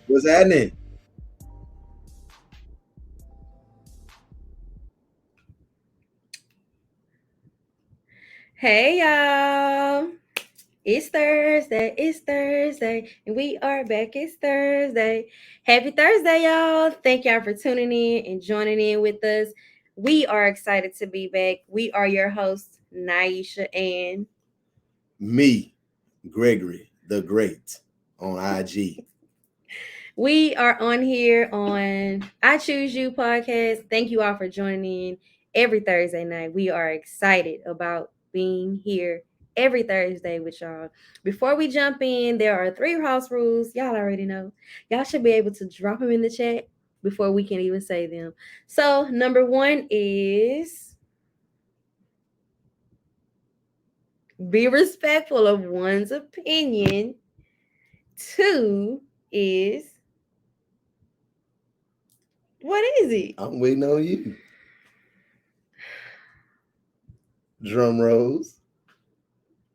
What's happening? Hey y'all. It's Thursday, and we are back. It's Thursday. Happy Thursday, y'all. Thank y'all for tuning in and joining in with us. We are excited to be back. We are your hosts, Naisha and Me, Gregory the Great, on IG. we are on here on I Choose You podcast. Thank you all for joining in every Thursday night. We are excited about being here every Thursday with y'all. Before we jump in, there are 3 house rules. Y'all already know. Y'all should be able to drop them in the chat before we can even say them. So, number 1 is be respectful of one's opinion. 2 is what is it? I'm waiting on you. Drum rolls.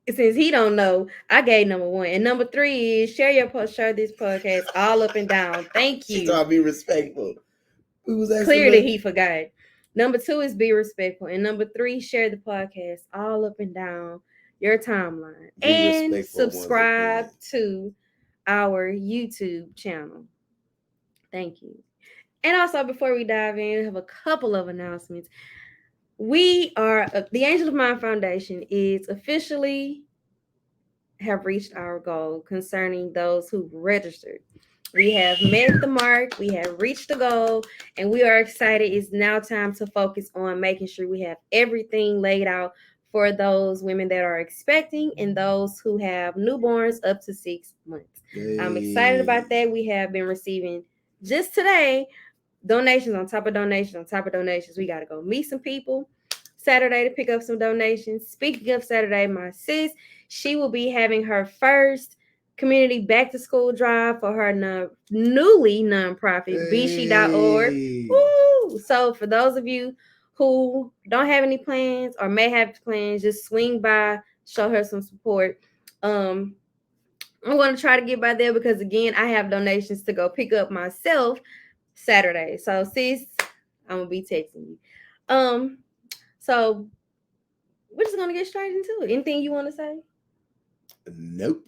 Since he don't know, I gave number 1. And number 3 is share this podcast all up and down. Thank She you. told me be respectful. We was asking Clearly her. he forgot. Number 2 is be respectful. And number 3, share the podcast all up and down your timeline. Be And respectful of one's subscribe opinion. to our YouTube channel. Thank you. And also, before we dive in, I have a couple of announcements. We are the Angel of Mind Foundation is officially have reached our goal concerning those who registered. We have met the mark, we have reached the goal, and we are excited. It's now time to focus on making sure we have everything laid out for those women that are expecting and those who have newborns up to 6 months. I'm excited about that. We have been receiving just today donations on top of donations on top of donations. We got to go meet some people Saturday to pick up some donations. Speaking of Saturday, my sis, she will be having her first community back to school drive for her newly nonprofit, bshe.org. Woo! So for those of you who don't have any plans or may have plans, just swing by, show her some support. I'm going to try to get by there because again, I have donations to go pick up myself Saturday. So sis, I'm gonna be texting you. Um, so we're just gonna get straight into it. Anything you want to say? Nope.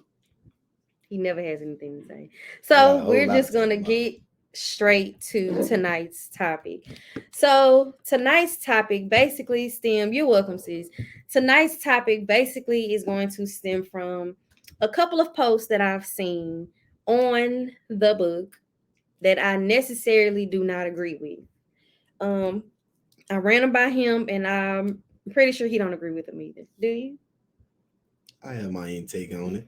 He never has anything to say. I got So a whole we're lot to just talk gonna about. get straight to tonight's topic. So tonight's topic basically you're welcome, sis. Tonight's topic basically is going to stem from a couple of posts that I've seen on the book that I necessarily do not agree with. Um, I ran them by him, and I'm pretty sure he don't agree with them either. Do you? I have my intake on it.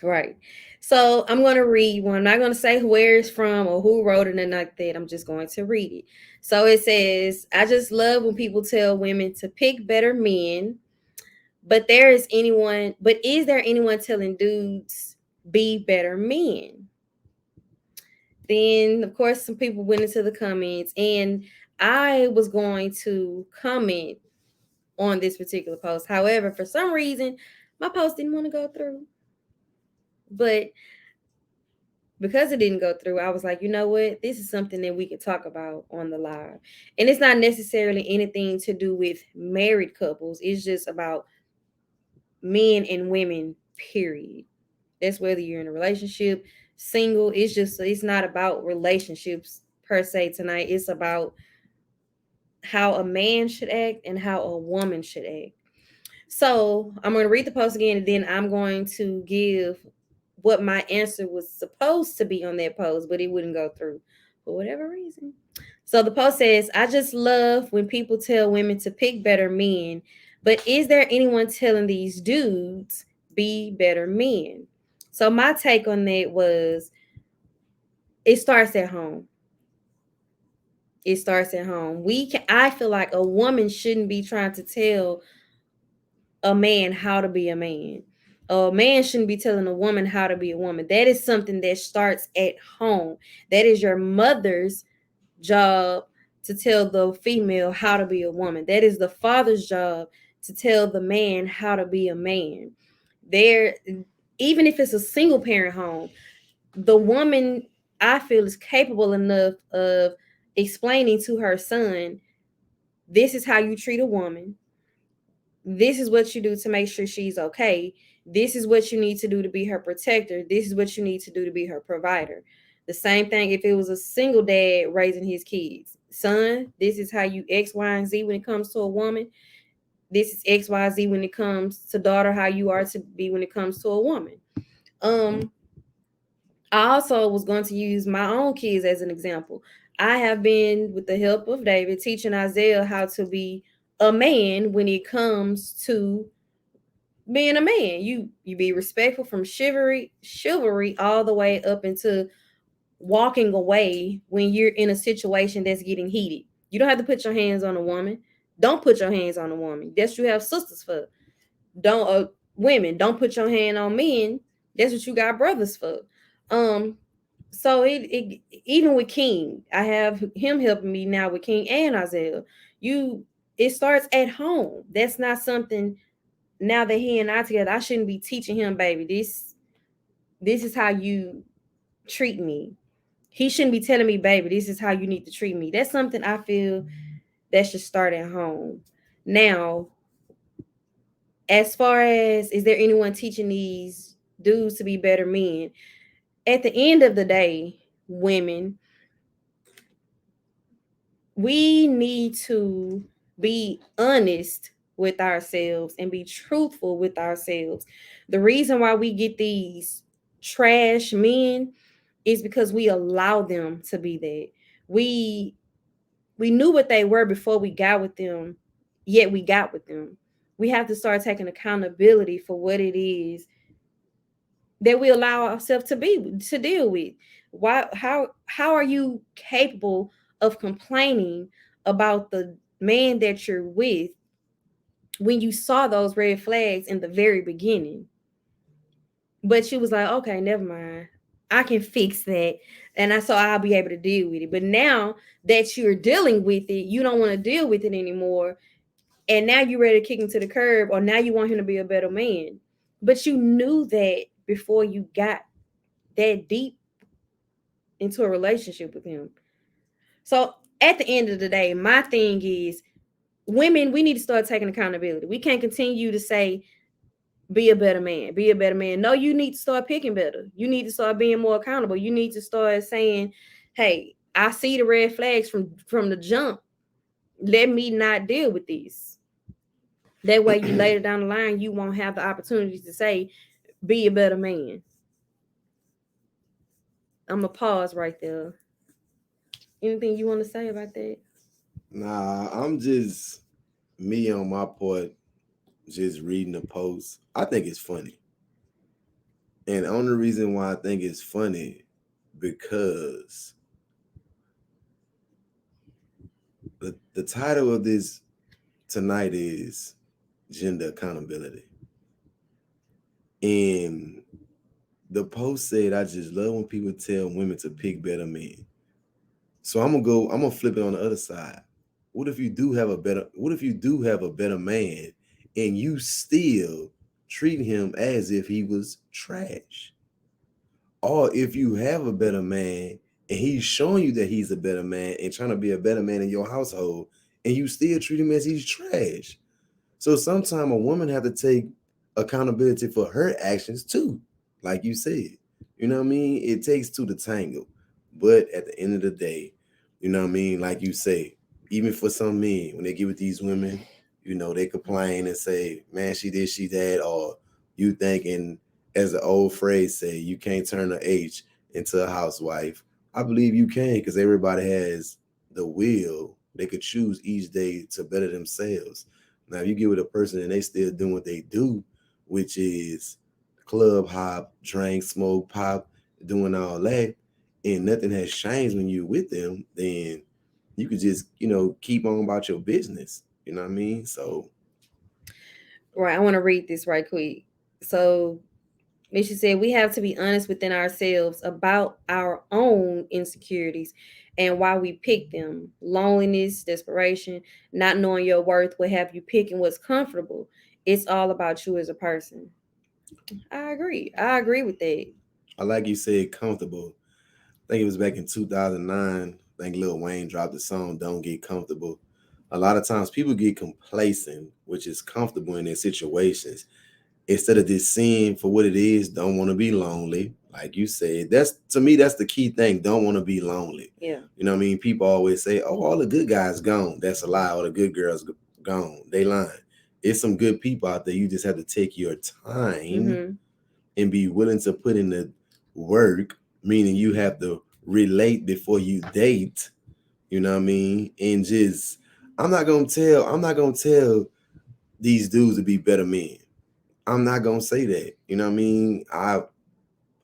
Right. So I'm going to read one. I'm not going to say where it's from or who wrote it and like that. I'm just going to read it. So it says, I just love when people tell women to pick better men, but is there anyone telling dudes be better men? Then, of course, some people went into the comments, and I was going to comment on this particular post. However, for some reason, my post didn't want to go through. But because it didn't go through, I was like, you know what? This is something that we could talk about on the live. And it's not necessarily anything to do with married couples, it's just about men and women, period. That's whether you're in a relationship, single. It's not about relationships per se tonight. It's about how a man should act and how a woman should act. So I'm going to read the post again, and then I'm going to give what my answer was supposed to be on that post, but it wouldn't go through for whatever reason. So the post says, I just love when people tell women to pick better men, but is there anyone telling these dudes be better men? So my take on that was it starts at home. It starts at home. I feel like a woman shouldn't be trying to tell a man how to be a man. A man shouldn't be telling a woman how to be a woman. That is something that starts at home. That is your mother's job to tell the female how to be a woman. That is the father's job to tell the man how to be a man. There, even if it's a single parent home, the woman I feel is capable enough of explaining to her son, this is how you treat a woman. This is what you do to make sure she's okay. This is what you need to do to be her protector. This is what you need to do to be her provider. The same thing if it was a single dad raising his kids. Son, this is how you X, Y, and Z when it comes to a woman. This is XYZ when it comes to daughter, how you are to be when it comes to a woman. Um, I also was going to use my own kids as an example. I have been, with the help of David, teaching Isaiah how to be a man when it comes to being a man. You be respectful from chivalry all the way up into walking away when you're in a situation that's getting heated. You don't have to put your hands on a woman. Don't put your hands on a woman. That's what you have sisters for. Don't women, don't put your hand on men. That's what you got brothers for. um so it even with King, I have him helping me now with King and Isaiah. You It starts at home. That's not something, now that he and I together, I shouldn't be teaching him, baby, this is how you treat me. He shouldn't be telling me, baby, this is how you need to treat me. That's something I feel that should start at home. Now, as far as, is there anyone teaching these dudes to be better men? At the end of the day, women, we need to be honest with ourselves and be truthful with ourselves. The reason why we get these trash men is because we allow them to be that. We we knew what they were before we got with them, yet we got with them. We have to start taking accountability for what it is that we allow ourselves to deal with. Why how are you capable of complaining about the man that you're with when you saw those red flags in the very beginning? But she was like, okay, never mind. I can fix that. And I'll be able to deal with it. But now that you're dealing with it, you don't want to deal with it anymore. And now you're ready to kick him to the curb, or now you want him to be a better man. But you knew that before you got that deep into a relationship with him. So at the end of the day, my thing is, women, we need to start taking accountability. We can't continue to say, be a better man, be a better man. No, you need to start picking better. You need to start being more accountable. You need to start saying, hey, I see the red flags from the jump. Let me not deal with these. That way, you later down the line, you won't have the opportunity to say, be a better man. I'm gonna pause right there. Anything you want to say about that? Nah, I'm just me on my part, just reading the post. I think it's funny. And the only reason why I think it's funny, because the title of this tonight is gender accountability. And the post said, I just love when people tell women to pick better men. So I'm gonna flip it on the other side. What if you do have a better man and you still treat him as if he was trash? Or if you have a better man and he's showing you that he's a better man and trying to be a better man in your household, and you still treat him as he's trash. So sometimes a woman have to take accountability for her actions too, like you said. You know what I mean? It takes two to tango. But at the end of the day, you know what I mean? Like you say, even for some men, when they get with these women, they complain and say, man, she did, she that, or you thinking, as the old phrase say, you can't turn an H into a housewife. I believe you can, because everybody has the will. They could choose each day to better themselves. Now, if you get with a person and they still doing what they do, which is club hop, drink, smoke, pop, doing all that, and nothing has changed when you're with them, then you could just, keep on about your business. You know what I mean? So, Right. I want to read this right quick. So Misha said, we have to be honest within ourselves about our own insecurities and why we pick them. Loneliness, desperation, not knowing your worth will have you picking what's comfortable. It's all about you as a person. I agree. I agree with that. I like you said, comfortable. think it was back in 2009. I think Lil Wayne dropped the song "Don't Get Comfortable." A lot of times people get complacent, which is comfortable in their situations, instead of just seeing for what it is. Don't want to be lonely, like you said. That's, to me, that's the key thing. Don't want to be lonely. Yeah. You know what I mean? People always say, "Oh, all the good guys gone." That's a lie. All the good girls gone. They lying. It's some good people out there. You just have to take your time Mm-hmm. and be willing to put in the work, meaning you have to relate before you date. You know what I mean? And just, I'm not gonna tell these dudes to be better men. I'm not gonna say that. You know what I mean? I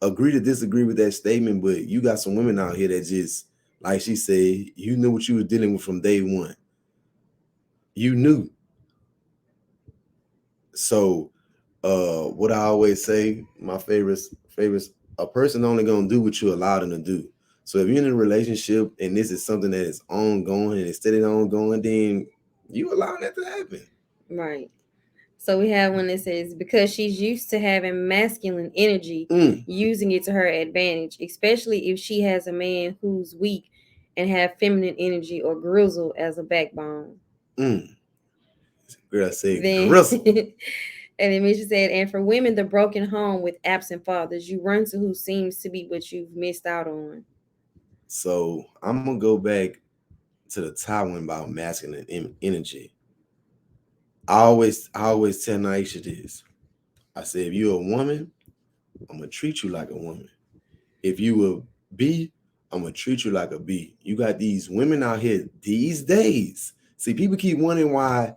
agree to disagree with that statement, but you got some women out here that just, like she said, you knew what you were dealing with from day one. You knew. So what I always say, my favorites, a person only gonna do what you allow them to do. So if you're in a relationship and this is something that is ongoing and it's steady ongoing, then you allow that to happen. Right. So we have one that says because she's used to having masculine energy, Mm, using it to her advantage, especially if she has a man who's weak and have feminine energy or grizzle as a backbone. mm. Girl, I said Then gristle. and then Misha said, and for women, the broken home with absent fathers, you run to who seems to be what you've missed out on. So I'm gonna go back to the top one about masculine energy. I always tell Naisha this. I said, if you're a woman, I'm gonna treat you like a woman. If you a B, I'm gonna treat you like a B. You got these women out here these days. See, people keep wondering why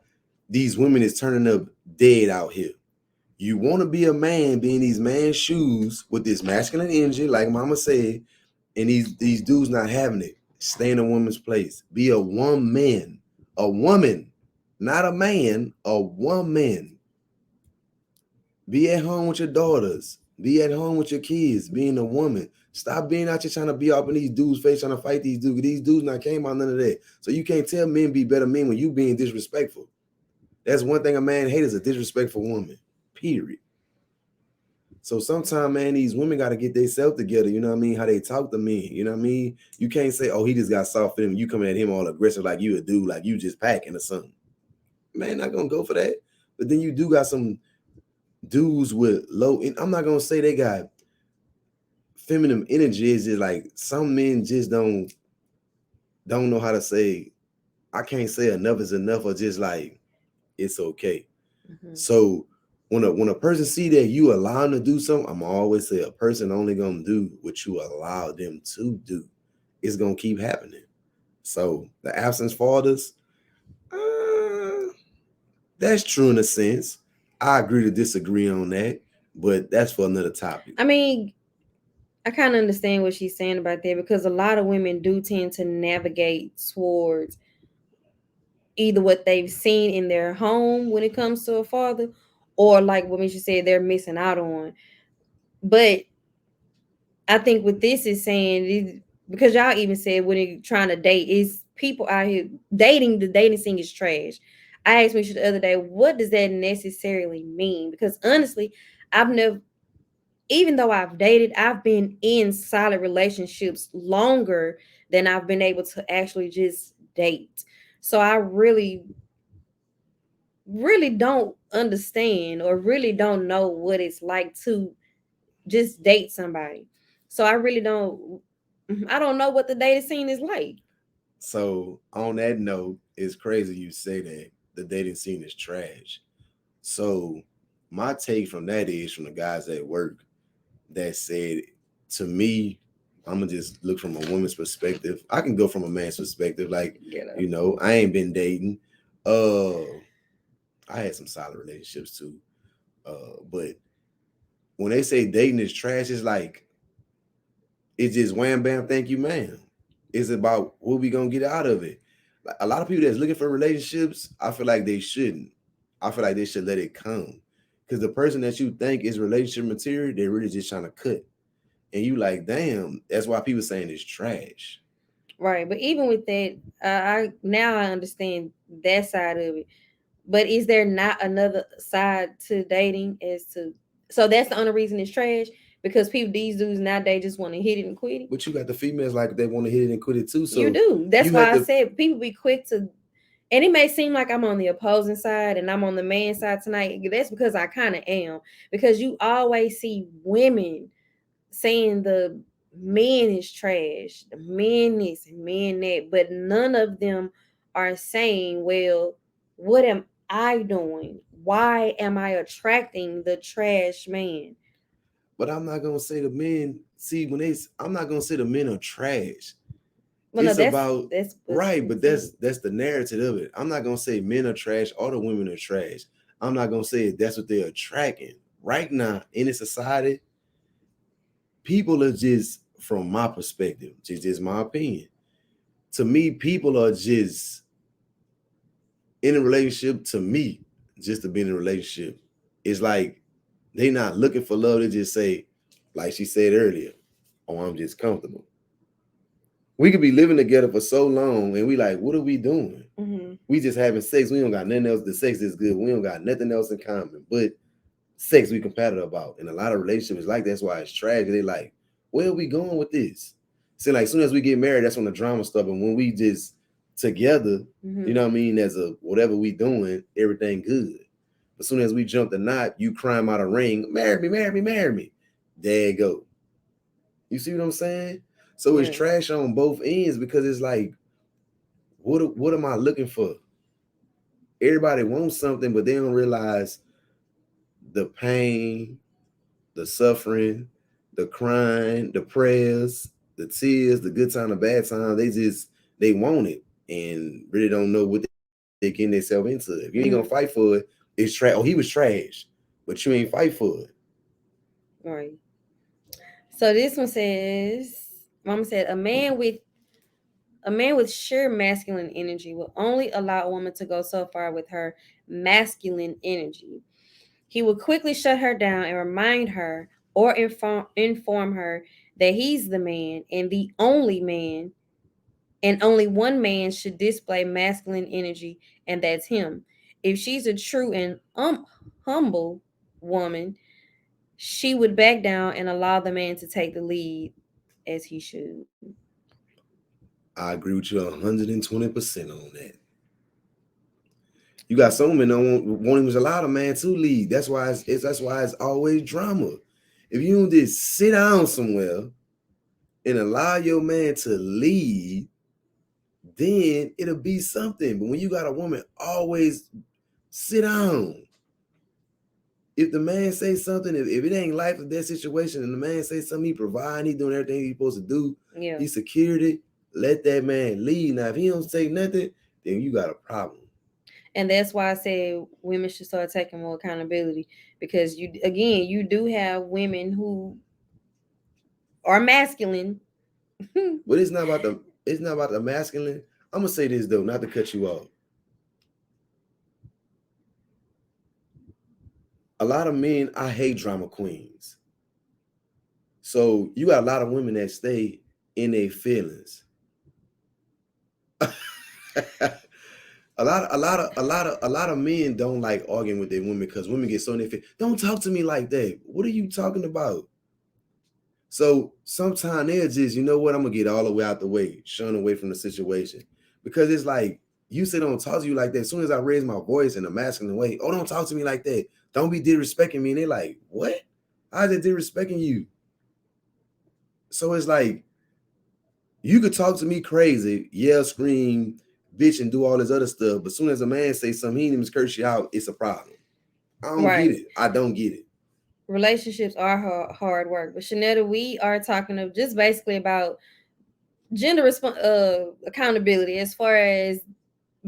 these women is turning up dead out here. You want to be a man, be in these man's shoes with this masculine energy, like Mama said, and these dudes not having it. Stay in a woman's place. Be a woman, not a man, a woman. Be at home with your daughters. Be at home with your kids. Being a woman. Stop being out here trying to be up in these dudes' face, trying to fight these dudes. These dudes not came out none of that. So you can't tell men be better men when you being disrespectful. That's one thing a man hates, is a disrespectful woman. Period. So sometimes, man, these women got to get themselves together. You know what I mean? How they talk to men. You know what I mean? You can't say, "Oh, he just got soft in him." You coming at him all aggressive like you a dude, like you just packing or something. Man, not gonna go for that. But then you do got some dudes with low. I'm not gonna say they got feminine energy. Is just like some men just don't know how to say. I can't say enough is enough, or just like it's okay. Mhm. So when a person see that you allow them to do something, I'm always say a person only gonna do what you allow them to do. It's gonna keep happening. So the absence fathers, uh, that's true in a sense. I agree to disagree on that, but that's for another topic. I mean, I kind of understand what she's saying about that because a lot of women do tend to navigate towards either what they've seen in their home when it comes to a father, or like what Misha said, they're missing out on. But I think what this is saying is because y'all even said when you're trying to date, is people out here dating, the dating scene is trash. I asked Misha the other day, what does that necessarily mean? Because honestly, I've never, even though I've dated, I've been in solid relationships longer than I've been able to actually just date. So I really don't understand or really don't know what it's like to just date somebody. So I don't know what the dating scene is like. So on that note, it's crazy you say that the dating scene is trash. So my take from that is from the guys at work that said, to me, I'm gonna just look from a woman's perspective. I can go from a man's perspective, like, You know. I ain't been dating. Uh, I had some solid relationships too. But when they say dating is trash, it's like it's just wham bam, thank you, ma'am. It's about what we gonna get out of it. Like, a lot of people that's looking for relationships, I feel like they shouldn't. I feel like they should let it come. Because the person that you think is relationship material, they're really just trying to cut. And you like, damn, that's why people saying it's trash. Right. But even with that, I now I understand that side of it. But is there not another side to dating as to, so that's the only reason it's trash? because these dudes nowadays just want to hit it and quit it. But you got the females like they want to hit it and quit it too. So You do. That's you why have I to. said people be quick to, and it may seem like I'm on the opposing side and I'm on the man side tonight. That's because I kind of am. Because you always see women saying the men is trash, the men this and men that, but none of them are saying, well, what am I doing? Why am I attracting the trash man? But I'm not gonna say the men. See, I'm not gonna say the men are trash. Well, no, It's about that's what right, I'm but saying. that's the narrative of it. I'm not gonna say men are trash or the women are trash. I'm not gonna say that's what they're attracting. Right now in a society, people are just, from my perspective, just my opinion. To me, people are just in a relationship. To me, just to be in a relationship, it's like they not looking for love. They just say, like she said earlier, "Oh, I'm just comfortable." We could be living together for so long, and we like, what are we doing? Mm-hmm. We just having sex. We don't got nothing else. The sex is good. We don't got nothing else in common, but sex we compatible about. And a lot of relationships like that's why it's tragic. They like, where are we going with this? See, like, as soon as we get married, that's when the drama stuff. And when we just together, Mm-hmm. you know what I mean, as a whatever we doing, everything good. As soon as we jump the knot, you climb out a ring, marry me, marry me, marry me. There you go. You see what I'm saying? So it's Yeah. trash on both ends because it's like, what am I looking for? Everybody wants something, but they don't realize the pain, the suffering, the crying, the prayers, the tears, the good time, the bad time. They want it and really don't know what they getting themselves into. If you ain't gonna fight for it, it's trash. Oh, he was trash, but you ain't fight for it. Right. So this one says, Mama said, a man with sheer masculine energy will only allow a woman to go so far with her masculine energy. He will quickly shut her down and remind her or inform her that he's the man and the only man, and only one man should display masculine energy, and that's him. If she's a true and humble woman, she would back down and allow the man to take the lead as he should. I agree with you 120% on that. You got some men that won't even allow the man to lead. That's why it's always drama. If you don't just sit down somewhere and allow your man to lead, then it'll be something. But when you got a woman always sit down, if the man say something, if it ain't life or death situation, and the man say something, he provide, he doing everything he's supposed to do, Yeah. he security, let that man lead. Now, if he don't say nothing, then you got a problem. And that's why I say women should start taking more accountability, because you do have women who are masculine. But it's not about the masculine. I'm gonna say this though, not to cut you off. A lot of men, I hate drama queens. So you got a lot of women that stay in their feelings. A lot of men don't like arguing with their women because women get so in their feelings. Don't talk to me like that. What are you talking about? So sometimes they're just, you know what, I'm gonna get all the way out the way, shun away from the situation. Because it's like, you say don't talk to you like that. As soon as I raise my voice in a masculine way, oh, don't talk to me like that. Don't be disrespecting me. And they're like, what? How's it disrespecting you? So it's like, you could talk to me crazy, yell, scream, bitch, and do all this other stuff. But as soon as a man say something, he didn't even curse you out, it's a problem. I don't get it. I don't get it. Relationships are hard work. But Shanetta, we are talking of just basically about gender accountability, as far as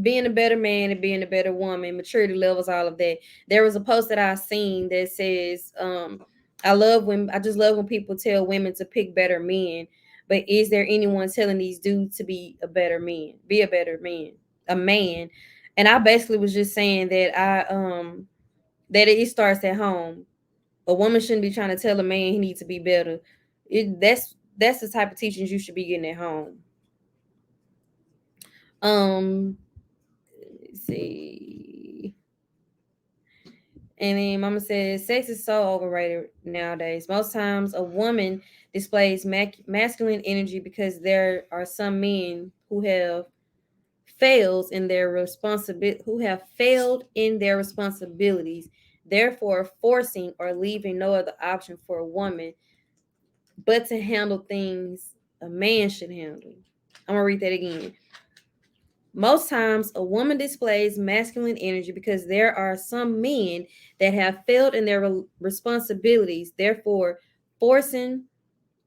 being a better man and being a better woman, maturity levels, all of that. There was a post that I seen that says, I just love when people tell women to pick better men. But is there anyone telling these dudes to be a better man, a man? And I basically was just saying that that it starts at home. A woman shouldn't be trying to tell a man he needs to be better. That's the type of teachings you should be getting at home. Let's see. And then Mama says, sex is so overrated nowadays. Most times, a woman displays masculine energy because there are some men who have failed in their responsibilities, therefore forcing or leaving no other option for a woman but to handle things a man should handle. I'm gonna read that again. Most times, a woman displays masculine energy because there are some men that have failed in their responsibilities, therefore, forcing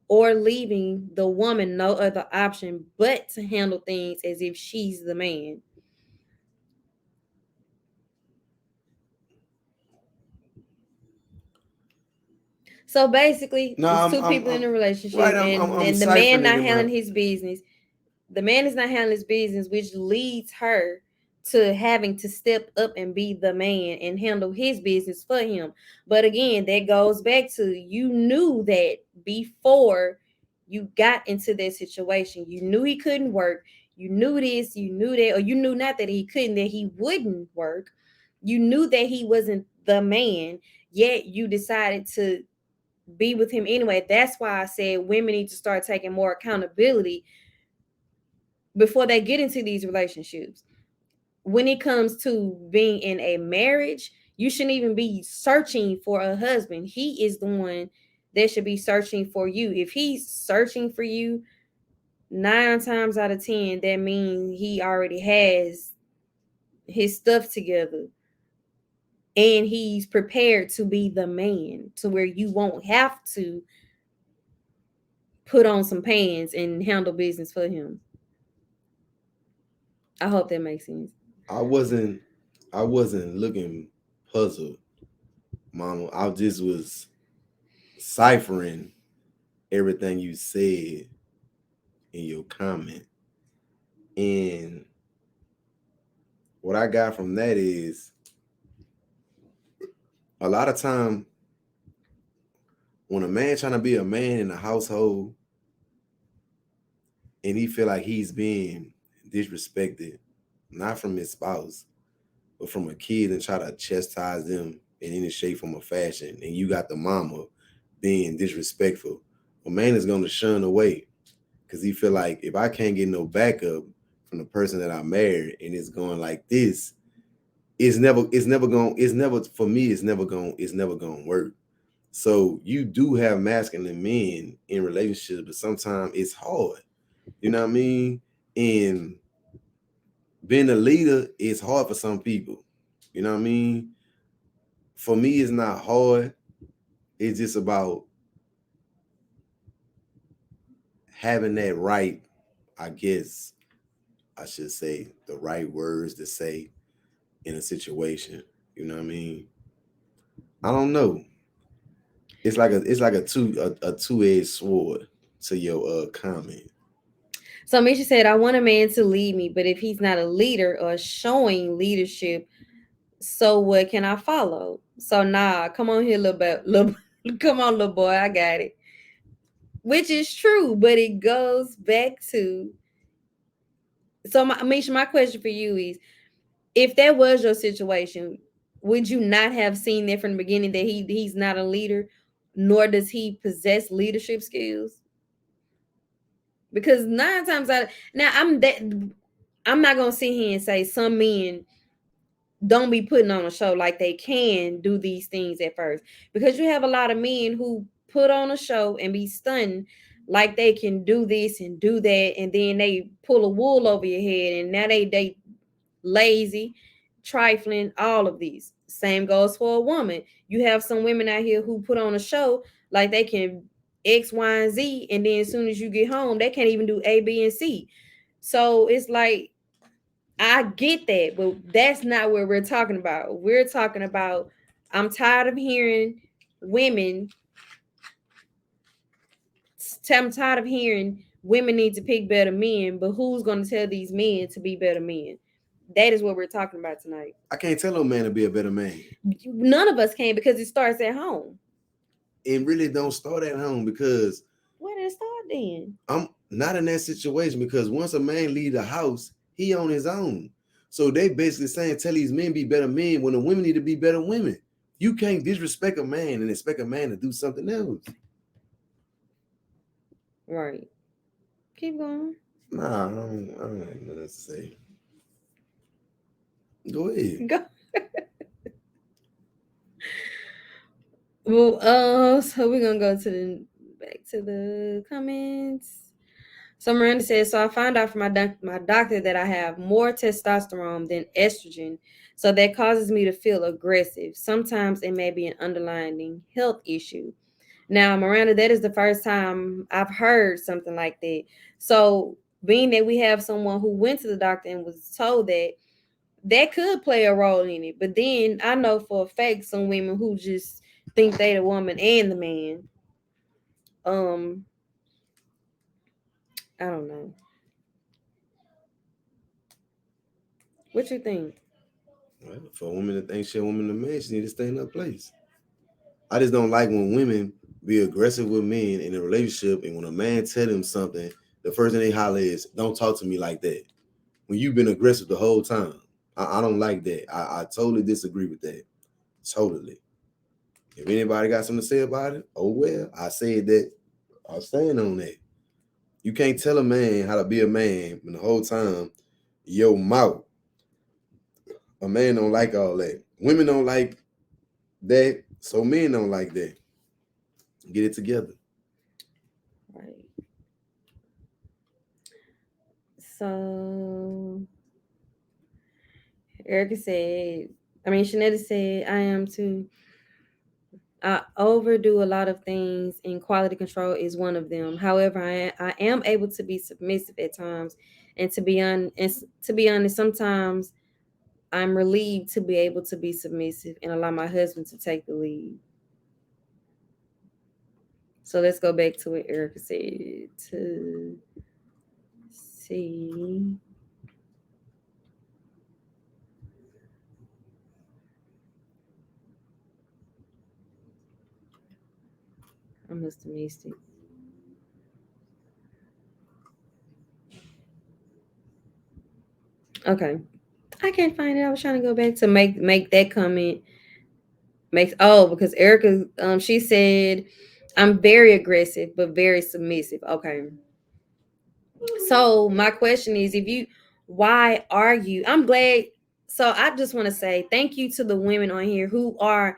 or leaving the woman no other option but to handle things as if she's the man. So basically, No, it's two people in I'm a right. relationship, I'm and the man ciphering it not in my. handling his business. The man is not handling his business, which leads her to having to step up and be the man and handle his business for him. But again, that goes back to, you knew that before you got into that situation. You knew he couldn't work. You knew this, you knew that, or you knew not that he couldn't, that he wouldn't work. You knew that he wasn't the man, yet you decided to be with him anyway. That's why I said women need to start taking more accountability before they get into these relationships. When it comes to being in a marriage, you shouldn't even be searching for a husband. He is the one that should be searching for you. If he's searching for you, 9 times out of 10, that means he already has his stuff together and he's prepared to be the man to where you won't have to put on some pants and handle business for him. I hope that makes sense. I wasn't. I wasn't looking puzzled, Mama. I just was ciphering everything you said in your comment, and what I got from that is a lot of time when a man trying to be a man in a household and he feel like he's being disrespected, not from his spouse, but from a kid, and try to chastise them in any shape, form, or fashion, and you got the mama being disrespectful, a man is going to shun away because he feel like if I can't get no backup from the person that I married and it's going like this, it's never for me, it's never going to work. So you do have masculine men in relationships, but sometimes it's hard. You know what I mean? And being a leader is hard for some people. You know what I mean? For me, it's not hard. It's just about having that right, I guess I should say, the right words to say in a situation. You know what I mean? I don't know. It's like a two-edged sword to your comment. So Misha said, I want a man to lead me, but if he's not a leader or showing leadership, so what can I follow? So nah, come on here, little come on, little boy, I got it. Which is true, but it goes back to, so Misha, my question for you is, if that was your situation, would you not have seen that from the beginning that he's not a leader, nor does he possess leadership skills? Because 9 times out of now, I'm not gonna sit here and say some men don't be putting on a show like they can do these things at first, because you have a lot of men who put on a show and be stunned like they can do this and do that, and then they pull a wool over your head, and now they lazy, trifling, all of these. Same goes for a woman. You have some women out here who put on a show like they can X, Y, and Z, and then as soon as you get home, they can't even do A, B, and C. So it's like, I get that, but that's not what we're talking about. We're talking about, I'm tired of hearing women. I'm tired of hearing women need to pick better men, but who's going to tell these men to be better men? That is what we're talking about tonight. I can't tell a man to be a better man. None of us can, because it starts at home. It really don't start at home, because Where did it start then? I'm not in that situation, because once a man leave the house, he on his own. So they basically saying tell these men be better men when the women need to be better women. You can't disrespect a man and expect a man to do something else. Right. Keep going. Nah, I don't have nothing to say. Go ahead. Go. Well, so we're gonna go to the back to the comments. So Miranda says, so I found out from my doctor that I have more testosterone than estrogen. So that causes me to feel aggressive. Sometimes it may be an underlying health issue. Now, Miranda, that is the first time I've heard something like that. So being that we have someone who went to the doctor and was told that could play a role in it. But then I know for a fact some women who just think they the woman and the man. I don't know. What you think? Well, for a woman to think she a woman to man, she need to stay in her place. I just don't like when women be aggressive with men in a relationship, and when a man tell them something, the first thing they holler is, "Don't talk to me like that." When you've been aggressive the whole time, I don't like that. I totally disagree with that. Totally. If anybody got something to say about it, oh well. I said that. I'll stand on that. You can't tell a man how to be a man when the whole time your mouth. A man don't like all that. Women don't like that, so men don't like that. Get it together. Right. So Shanetta said, I am too. I overdo a lot of things, and quality control is one of them. However, I am able to be submissive at times, and to be honest, sometimes I'm relieved to be able to be submissive and allow my husband to take the lead. So let's go back to what Erica said. To see. I must have missed it. Okay. I can't find it. I was trying to go back to make that comment. Because Erica she said I'm very aggressive but very submissive. Okay. So my question is, why are you? I'm glad. So I just want to say thank you to the women on here who are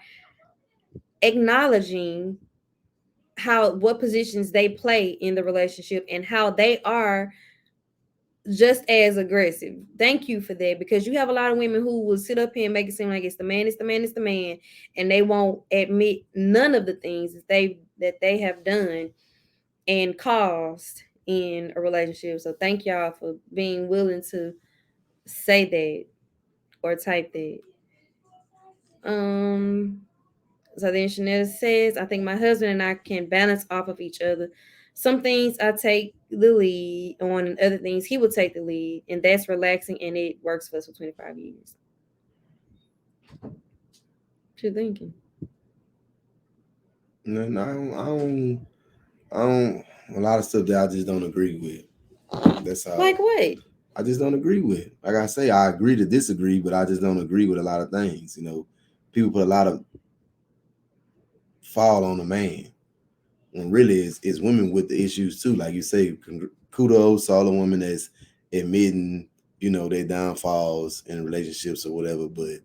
acknowledging what positions they play in the relationship and how they are just as aggressive. Thank you for that, because you have a lot of women who will sit up here and make it seem like it's the man, it's the man, it's the man, and they won't admit none of the things that they have done and caused in a relationship. So thank y'all for being willing to say that or type that. So then Chanel says, I think my husband and I can balance off of each other. Some things I take the lead on, and other things he will take the lead, and that's relaxing, and it works for us for 25 years. What you thinking? No, I don't. A lot of stuff that I just don't agree with. That's all. Like what? I just don't agree with. Like I say, I agree to disagree, but I just don't agree with a lot of things. People put a lot of fall on the man when really it's women with the issues too. Like you say, kudos to all the women that's admitting, their downfalls in relationships or whatever. But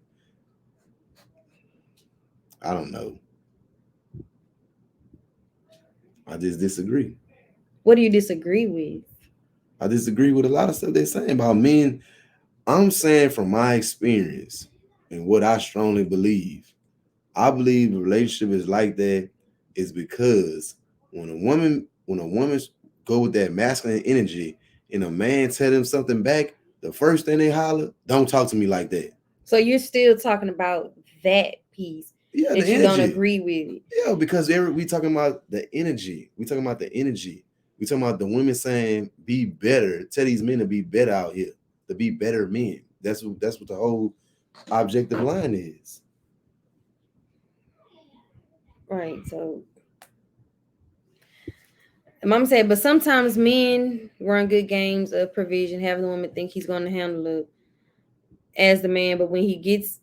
I don't know. I just disagree. What do you disagree with? I disagree with a lot of stuff they're saying about men. I'm saying from my experience and what I strongly believe. I believe a relationship is like that is because when a woman go with that masculine energy and a man tell them something back, the first thing they holler, "Don't talk to me like that." So you're still talking about that piece Yeah, that the you don't energy. agree with it. Yeah, because we talking about the energy. We talking about the energy. We talking about the women saying, "Be better." Tell these men to be better out here, to be better men. That's what the whole objective line is. Right. So Mama said, but sometimes men run good games of provision, having the woman think he's going to handle it as the man, but when he gets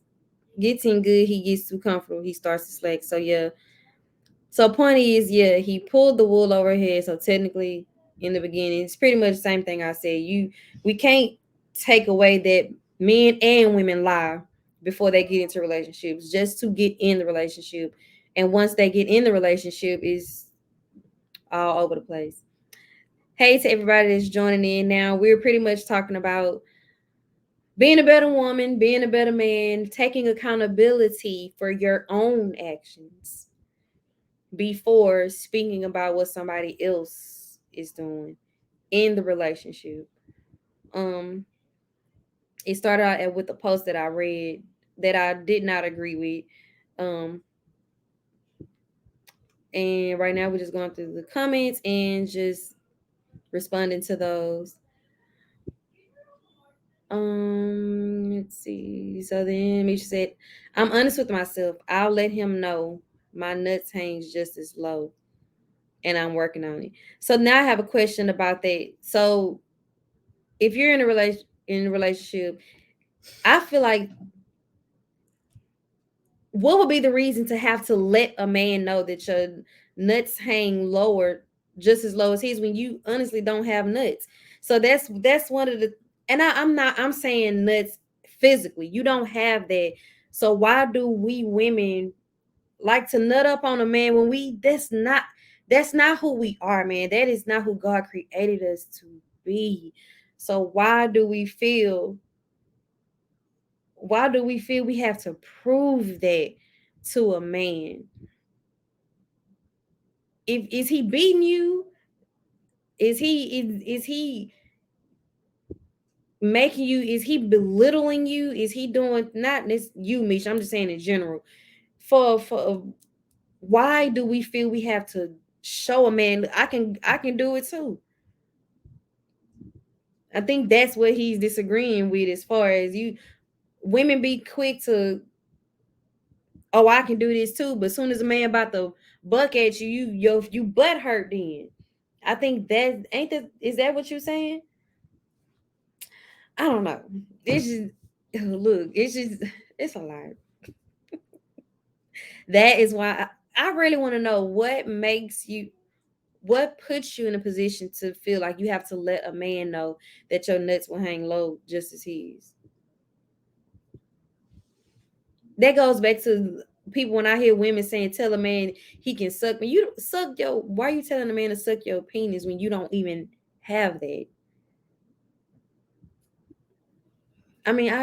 gets in good, he gets too comfortable, he starts to slack. So yeah. So point is, yeah, he pulled the wool over her head. So technically, in the beginning, it's pretty much the same thing I said. We can't take away that men and women lie before they get into relationships, just to get in the relationship. And once they get in the relationship, is all over the place. Hey to everybody that's joining in now. We're pretty much talking about being a better woman, being a better man, taking accountability for your own actions before speaking about what somebody else is doing in the relationship. Um, it started out with a post that I read that I did not agree with. And right now we're just going through the comments and just responding to those. Let's see. So then Misha said, I'm honest with myself. I'll let him know my nuts hangs just as low and I'm working on it. So now I have a question about that. So if you're in a relationship, I feel like what would be the reason to have to let a man know that your nuts hang lower, just as low as his, when you honestly don't have nuts? So that's one of the, and I'm saying nuts physically. You don't have that. So why do we women like to nut up on a man when that's not who we are, man. That is not who God created us to be. So why do we feel we have to prove that to a man? If is he beating you? Is he making you? Is he belittling you? Is he doing, not this you, Misha? I'm just saying in general. For why do we feel we have to show a man I can do it too? I think that's what he's disagreeing with, as far as you women be quick to, oh, I can do this too. But as soon as a man about to buck at you, you butt hurt then. I think that ain't that, is that what you're saying? I don't know. It's just look, it's a lot. That is why I really want to know what puts you in a position to feel like you have to let a man know that your nuts will hang low just as his. That goes back to people, when I hear women saying, tell a man he can suck me. You suck your, why are you telling a man to suck your penis when you don't even have that? I mean,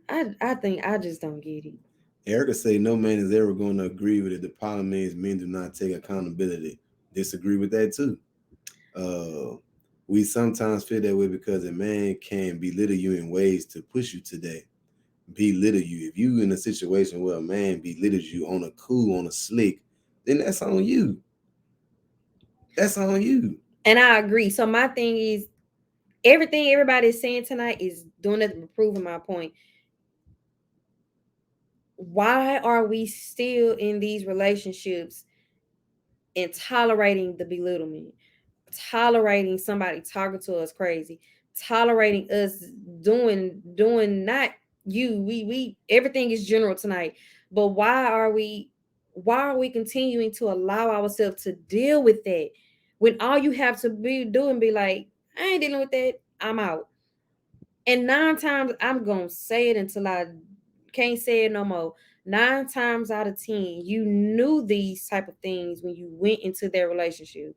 I think I just don't get it. Erica say no man is ever going to agree with it. The problem is men do not take accountability. Disagree with that too. We sometimes feel that way because a man can belittle you in ways to push you today. Belittle you. If you in a situation where a man belittles you on a cool, on a slick, then that's on you. That's on you. And I agree. So my thing is, everything everybody is saying tonight is doing nothing but proving my point. Why are we still in these relationships and tolerating the belittlement, tolerating somebody talking to us crazy, tolerating us doing not you, we everything is general tonight. But why are we continuing to allow ourselves to deal with that, when all you have to be doing be like, I ain't dealing with that, I'm out. And 9 times, I'm gonna say it until I can't say it no more. 9 times out of 10, you knew these type of things when you went into their relationship.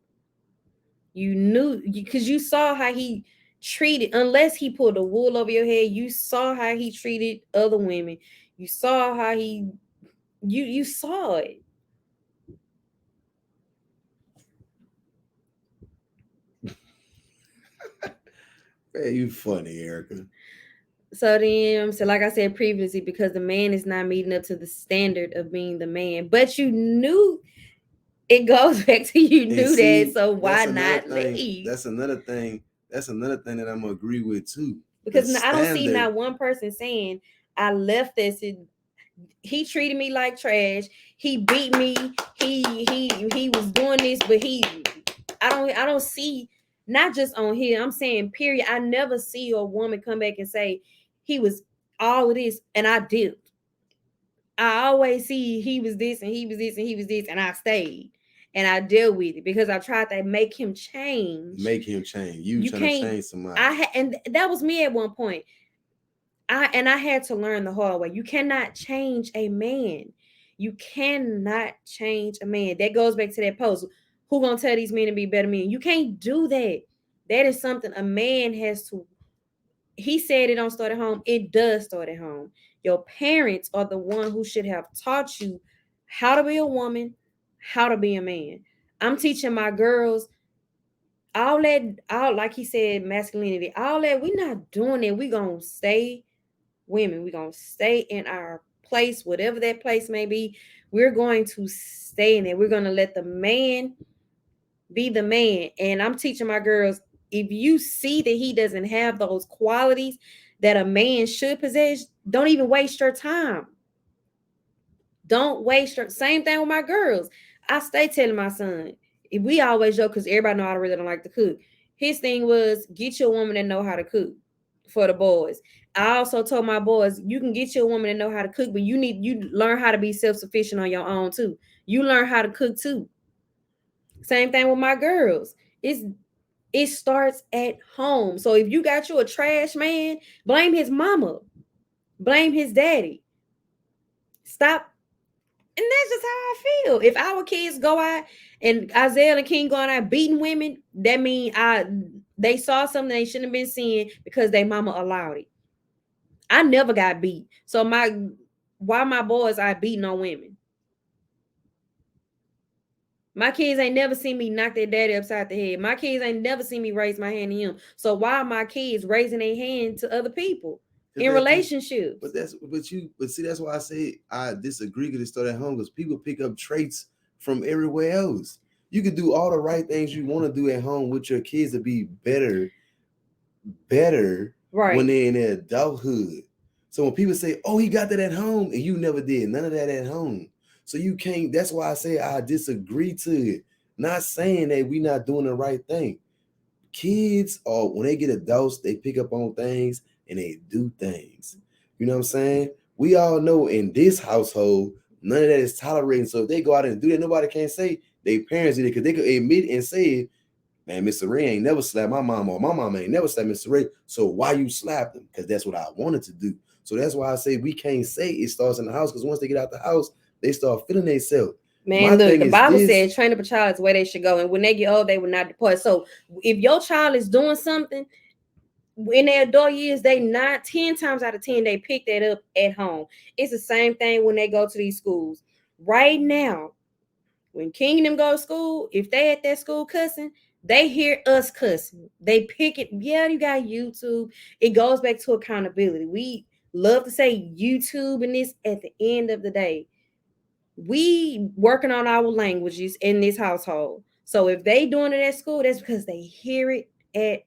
You knew, because you saw how he treated, unless he pulled the wool over your head, you saw how he treated other women. You saw how you saw it. Man, you funny, Erica. So then, so like I said previously, because the man is not meeting up to the standard of being the man, but you knew, it goes back to, you And knew see, that, so why that's another not thing. leave? That's another thing. That's another thing that I'm gonna agree with too. Because The I don't see standard. not one person saying, I left this. He treated me like trash. He beat me. He was doing this, but I don't see, not just on here. I'm saying period. I never see a woman come back and say he was all of this and I did. I always see he was this and he was this and he was this, and I stayed and I dealt with it because I tried to make him change. Make him change. You trying to can't. change somebody. And that was me at one point. I had to learn the hard way. You cannot change a man. You cannot change a man. That goes back to that post. Who gonna tell these men to be better men? You can't do that. That is something a man has to. He said it don't start at home. It does start at home. Your parents are the one who should have taught you how to be a woman, how to be a man. I'm teaching my girls all like he said, masculinity, all that. We're not doing it. We're gonna stay women. We're going to stay in our place, whatever that place may be. We're going to stay in it. We're going to let the man be the man. And I'm teaching my girls, if you see that he doesn't have those qualities that a man should possess, don't even waste your time. Don't waste your, same thing with my girls. I stay telling my son, we always joke because everybody know I really don't like to cook. His thing was, get you a woman that know how to cook for the boys. I also told my boys, you can get you a woman that know how to cook, but you learn how to be self-sufficient on your own too. You learn how to cook too. Same thing with my girls. It starts at home. So if you got you a trash man, blame his mama. Blame his daddy. Stop. And that's just how I feel. If our kids go out and Isaiah and King going out beating women, that means they saw something they shouldn't have been seeing because their mama allowed it. I never got beat. So why my boys are beating on women? My kids ain't never seen me knock their daddy upside the head. My kids ain't never seen me raise my hand to him. So why are my kids raising their hand to other people in relationships? But see, that's why I say I disagree because it started at home, because people pick up traits from everywhere else. You can do all the right things you want to do at home with your kids to be better right when they're in their adulthood. So when people say, oh, he got that at home, and you never did none of that at home. So you can't, that's why I say I disagree to it. Not saying that we're not doing the right thing. Kids are, when they get adults, they pick up on things and they do things. You know what I'm saying? We all know in this household, none of that is tolerated. So if they go out and do that, nobody can say their parents did it, because they could admit and say, man, Mr. Ray ain't never slapped my mom, or my mom ain't never slapped Mr. Ray. So why you slapped him? Because that's what I wanted to do. So that's why I say we can't say it starts in the house, because once they get out the house, they start feeling themselves. Man, look, the Bible said, train up a child the way they should go, and when they get old, they will not depart. So if your child is doing something in their adult years, they not 10 times out of 10, they pick that up at home. It's the same thing when they go to these schools. Right now, when King and them go to school, if they at that school cussing, they hear us cussing. They pick it. Yeah, you got YouTube. It goes back to accountability. We love to say YouTube and this. At the end of the day, we working on our languages in this household. So if they doing it at school, that's because they hear it at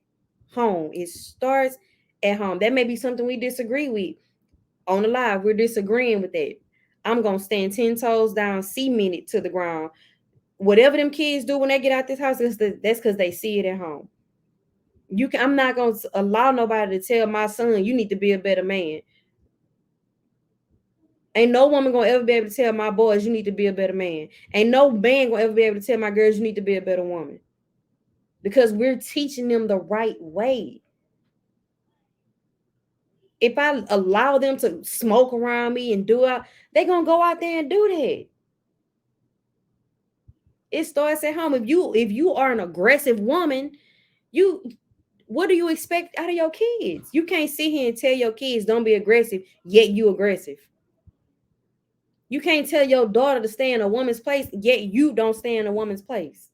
home. It starts at home. That may be something we disagree with. On the live, we're disagreeing with that. I'm gonna stand 10 toes down, cement it to the ground. Whatever them kids do when they get out this house, that's because they see it at home. I'm not gonna allow nobody to tell my son you need to be a better man. Ain't no woman gonna ever be able to tell my boys you need to be a better man. Ain't no man gonna ever be able to tell my girls you need to be a better woman. Because we're teaching them the right way. If I allow them to smoke around me and do it, they're gonna go out there and do that. It starts at home. If you are an aggressive woman, what do you expect out of your kids? You can't sit here and tell your kids don't be aggressive, yet you aggressive. You can't tell your daughter to stay in a woman's place, yet you don't stay in a woman's place.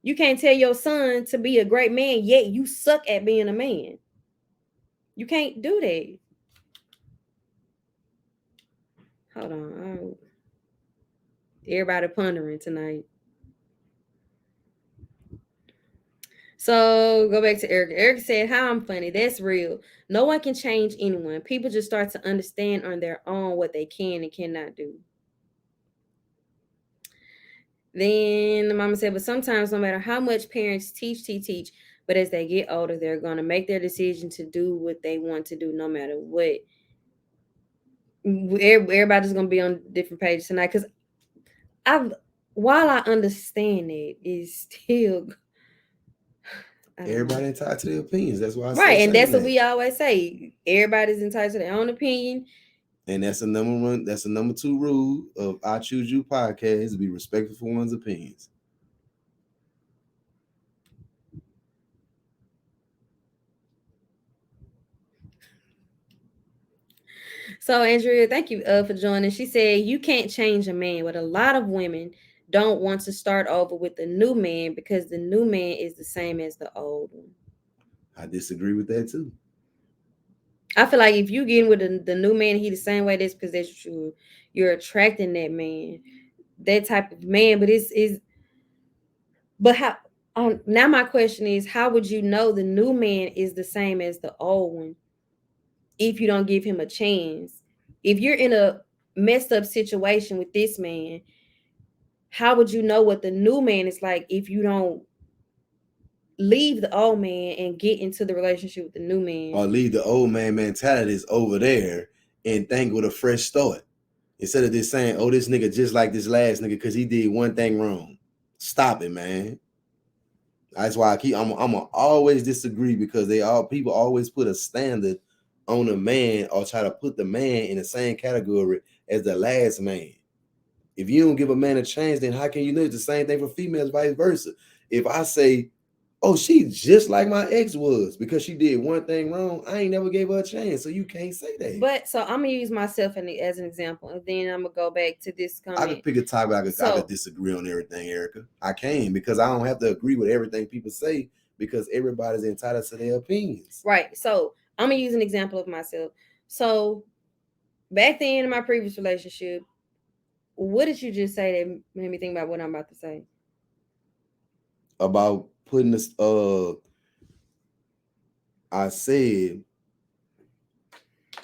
You can't tell your son to be a great man, yet you suck at being a man. You can't do that. Hold on. Everybody pondering tonight. So go back to Erica. Erica said, how I'm funny. That's real. No one can change anyone. People just start to understand on their own what they can and cannot do. Then the mama said, but sometimes no matter how much parents teach, but as they get older, they're going to make their decision to do what they want to do no matter what. everybody's gonna be on different pages tonight because I, while I understand it, is still I don't know. Everybody entitled to their opinions. That's why I Right, say and that's what that. we always say. Everybody's entitled to their own opinion. And that's the number one. That's the number 2 rule of I Choose You podcast: to be respectful for one's opinions. So Andrea, thank you for joining. She said you can't change a man, but a lot of women don't want to start over with the new man because the new man is the same as the old one. I disagree with that too. I feel like if you get in with the new man, he the same way. That's because that's true. You're attracting that man, that type of man. But it's but how? Now my question is, how would you know the new man is the same as the old one if you don't give him a chance? If you're in a messed up situation with this man, how would you know what the new man is like if you don't leave the old man and get into the relationship with the new man? Or leave the old man mentalities over there and think with a fresh start. Instead of just saying, oh, this nigga just like this last nigga because he did one thing wrong. Stop it, man. That's why I'm gonna always disagree because people always put a standard on a man or try to put the man in the same category as the last man. If you don't give a man a chance, then how can you know? It's the same thing for females, vice versa. If I say, oh, she just like my ex was because she did one thing wrong, I ain't never gave her a chance, so you can't say that. But so I'm gonna use myself as an example, and then I'm gonna go back to this comment. I could pick a topic I could disagree on everything, Erica. I can because I don't have to agree with everything people say because everybody's entitled to their opinions. Right. So I'm gonna use an example of myself. So back then in my previous relationship, what did you just say that made me think about what I'm about to say? About putting this I said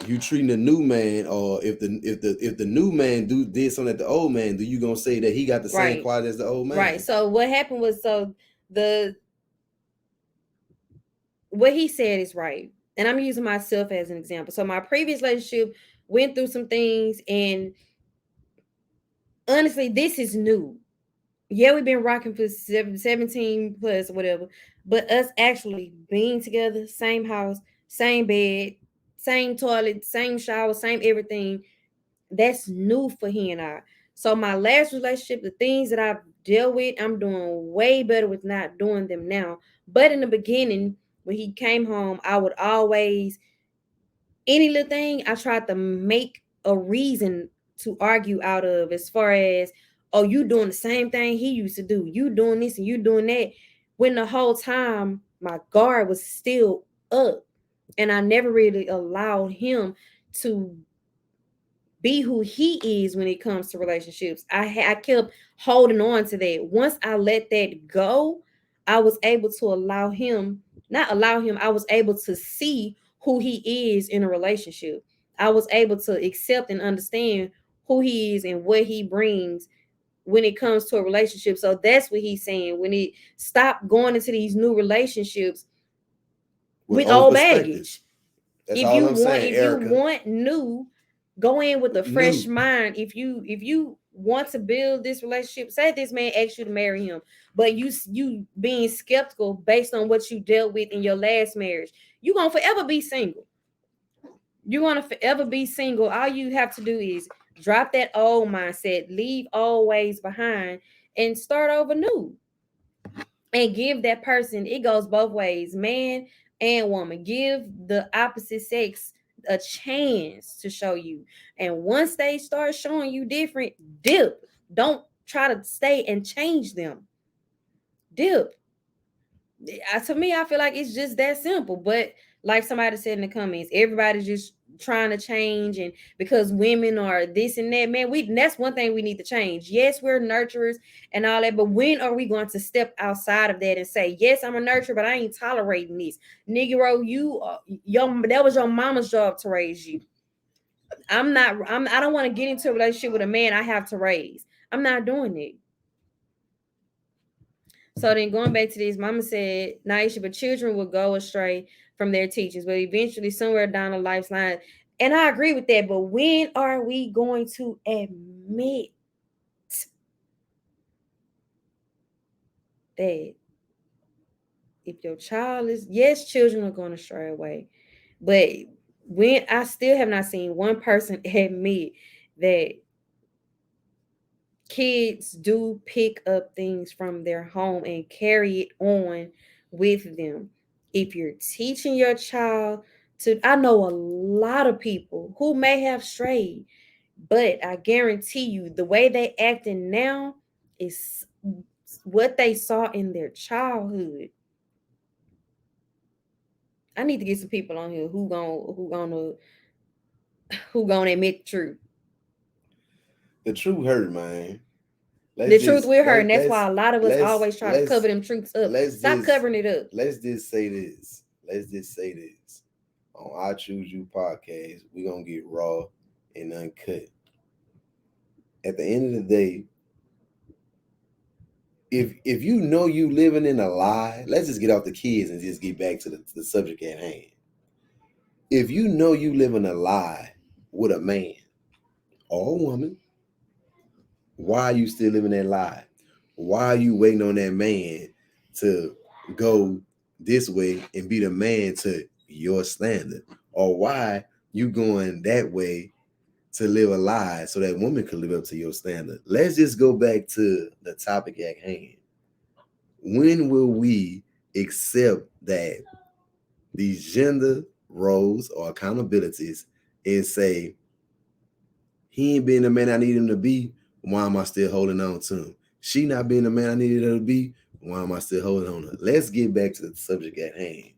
you treating the new man, or if the new man did something that the old man do, you gonna say that he got the same quality as the old man? Right. So what happened was what he said is right. And I'm using myself as an example. So my previous relationship went through some things, and honestly, this is new. Yeah, we've been rocking for 17 plus whatever, but us actually being together, same house, same bed, same toilet, same shower, same everything, that's new for he and I. So my last relationship, the things that I've dealt with, I'm doing way better with not doing them now. But in the beginning, when he came home, I would always, any little thing, I tried to make a reason to argue out of, as far as, oh, you doing the same thing he used to do. You doing this and you doing that. When the whole time my guard was still up. And I never really allowed him to be who he is when it comes to relationships. I kept holding on to that. Once I let that go, I was able to I was able to see who he is in a relationship. I was able to accept and understand who he is and what he brings when it comes to a relationship. So that's what he's saying. When he stopped going into these new relationships with old baggage. That's if all I'm saying, if Erica. you want new, go in with a fresh mind. If you want to build this relationship, say this man asks you to marry him, but you being skeptical based on what you dealt with in your last marriage, you're gonna forever be single. You're gonna forever be single. All you have to do is drop that old mindset, leave old ways behind, and start over new. And give that person, it goes both ways, man and woman. Give the opposite sex a chance to show you. And once they start showing you different, dip. Don't try to stay and change them. Dip. To me, I feel like it's just that simple. But like somebody said in the comments, everybody's just trying to change, and because women are this and that, man, that's one thing we need to change. Yes, we're nurturers and all that, but when are we going to step outside of that and say, yes, I'm a nurturer, but I ain't tolerating this? Negro, that was your mama's job to raise you. I don't want to get into a relationship with a man I have to raise. I'm not doing it. So then going back to this, mama said, Naisha, but children will go astray from their teachers, but eventually somewhere down the lifeline, And I agree with that, but when are we going to admit that if your child is, yes, children are going to stray away, but when I still have not seen one person admit that kids do pick up things from their home and carry it on with them. If you're teaching your child to, I know a lot of people who may have strayed, but I guarantee you the way they acting now is what they saw in their childhood. I need to get some people on here who gonna admit the truth. The truth hurt, man. The Let's truth just will hurt, and that's why a lot of us let's always try to let's cover them truths up. let's Stop just covering it up. let's just say this. Let's just say this. On I Choose You podcast, we're gonna get raw and uncut. At the end of the day, if you know you living in a lie, let's just get off the kids and just get back to the subject at hand. If you know you live in a lie with a man or a woman, why are you still living that lie? Why are you waiting on that man to go this way and be the man to your standard? Or why you going that way to live a lie so that woman could live up to your standard? Let's just go back to the topic at hand. When will we accept that these gender roles or accountabilities and say, he ain't being the man I need him to be, why am I still holding on to him? She not being the man I needed her to be, why am I still holding on to her? Let's get back to the subject at hand.